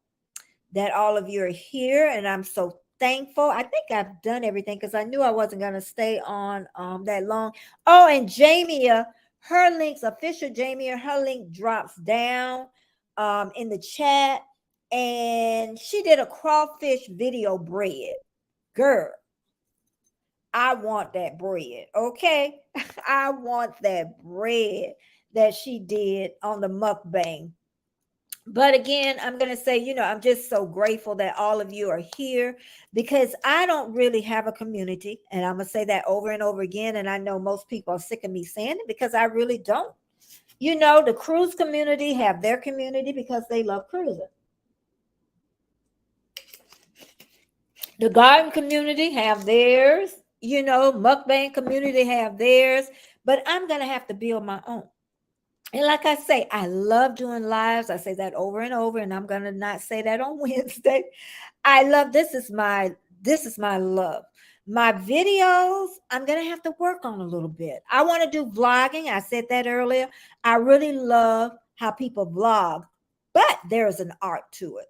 that all of you are here. And I'm so thankful. I think I've done everything because I knew I wasn't going to stay on that long. Oh, and Jamia, her links, official Jamia, her link drops down in the chat. And she did a crawfish video bread. Girl, I want that bread. Okay. I want that bread that she did on the mukbang. But again, I'm going to say, I'm just so grateful that all of you are here because I don't really have a community. And I'm going to say that over and over again. And I know most people are sick of me saying it because I really don't. The cruise community have their community because they love cruising. The garden community have theirs, mukbang community have theirs. but I'm going to have to build my own. And like I say, I love doing lives. I say that over and over, and I'm going to not say that on Wednesday. I love this is my love. My videos, I'm going to have to work on a little bit. I want to do vlogging. I said that earlier. I really love how people vlog, but there is an art to it.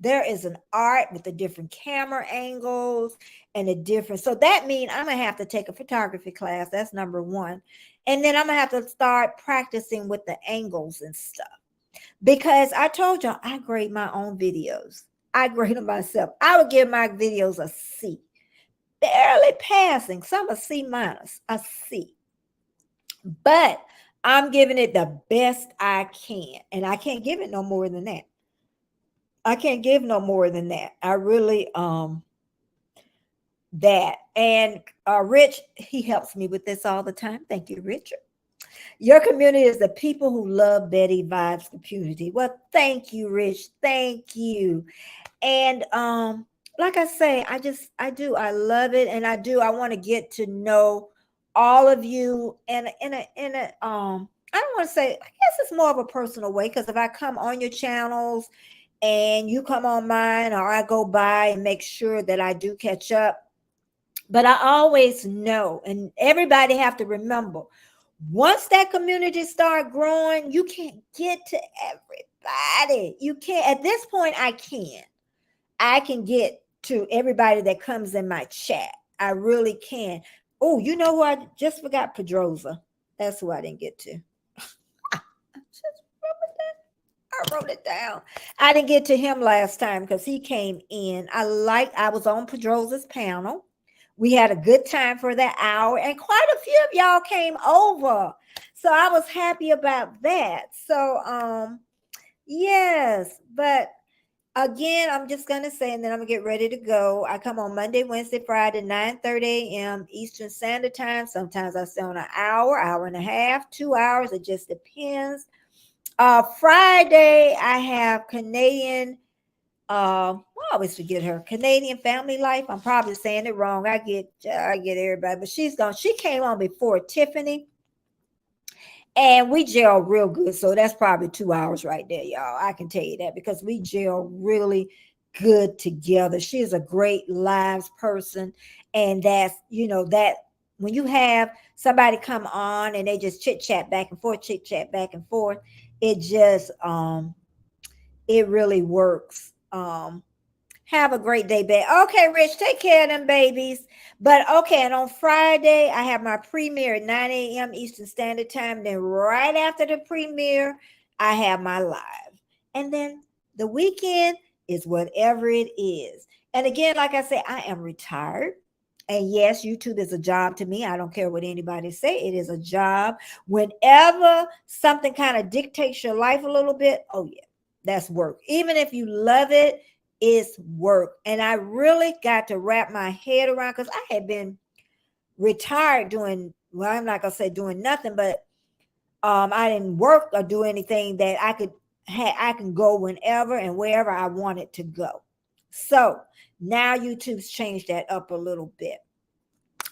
There is an art with the different camera angles and the different. So that means I'm going to have to take a photography class. That's number one. And then I'm going to have to start practicing with the angles and stuff. Because I told y'all, I grade my own videos. I grade them myself. I would give my videos a C. Barely passing. Some a C minus, a C. But I'm giving it the best I can. And I can't give it no more than that. I can't give no more than that. I really that. And Rich, he helps me with this all the time. Thank you, Richard. Your community is the people who love Betty Vibes community. Well, thank you, Rich. Thank you. And like I say, I love it, and I want to get to know all of you in a I don't want to say, I guess it's more of a personal way, because if I come on your channels and you come on mine, or I go by and make sure that I do catch up. But I always know, and everybody have to remember, once that community start growing, you can't get to everybody. You can't. At this point, I can get to everybody that comes in my chat. I really can. Oh, you know who I just forgot? Pedroza. That's who I didn't get to. I wrote it down. I didn't get to him last time because he came in. I was on Pedroza's panel. We had a good time for that hour, and quite a few of y'all came over. So I was happy about that. So yes, but again, I'm just gonna say, and then I'm gonna get ready to go. I come on Monday, Wednesday, Friday, 9:30 a.m. Eastern Standard Time. Sometimes I stay on an hour and a half, 2 hours. It just depends. Friday, I have Canadian. I always forget her Canadian Family Life. I'm probably saying it wrong. I get everybody, but she's gone. She came on before Tiffany, and we gel real good. So that's probably 2 hours right there, y'all. I can tell you that because we gel really good together. She is a great lives person, and that's that when you have somebody come on and they just chit chat back and forth, it just it really works. Have a great day, babe. Okay, Rich, take care of them babies. But okay, and on Friday, I have my premiere at 9 a.m. Eastern Standard Time. Then right after the premiere, I have my live. And then the weekend is whatever it is. And again, like I say, I am retired. And yes, YouTube is a job to me. I don't care what anybody say. It is a job. Whenever something kind of dictates your life a little bit, oh yeah, that's work. Even if you love it, it's work. And I really got to wrap my head around, because I had been retired doing, well, I'm not going to say doing nothing, but I didn't work or do anything that I can go whenever and wherever I wanted to go. So now YouTube's changed that up a little bit.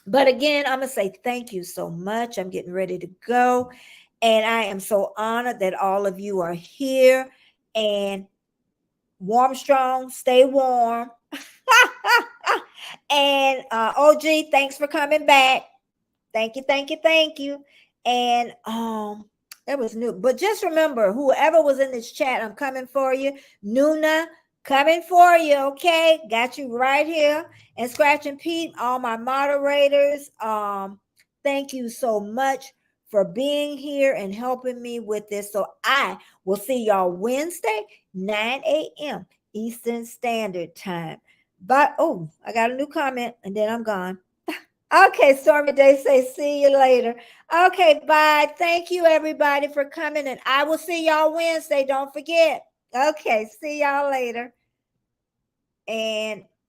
But again, I'm going to say thank you so much. I'm getting ready to go. And I am so honored that all of you are here. And warm, strong, stay warm. And OG, thanks for coming back. Thank you. And that was new. But just remember, whoever was in this chat, I'm coming for you. Nuna, coming for you, okay? Got you right here. And Scratch and Pete, all my moderators, thank you so much for being here and helping me with this. So I will see y'all Wednesday, 9 a.m. Eastern Standard Time. But I got a new comment and then I'm gone. Okay, Stormy Day say see you later. Okay, bye. Thank you everybody for coming, and I will see y'all Wednesday. Don't forget. Okay, see y'all later. And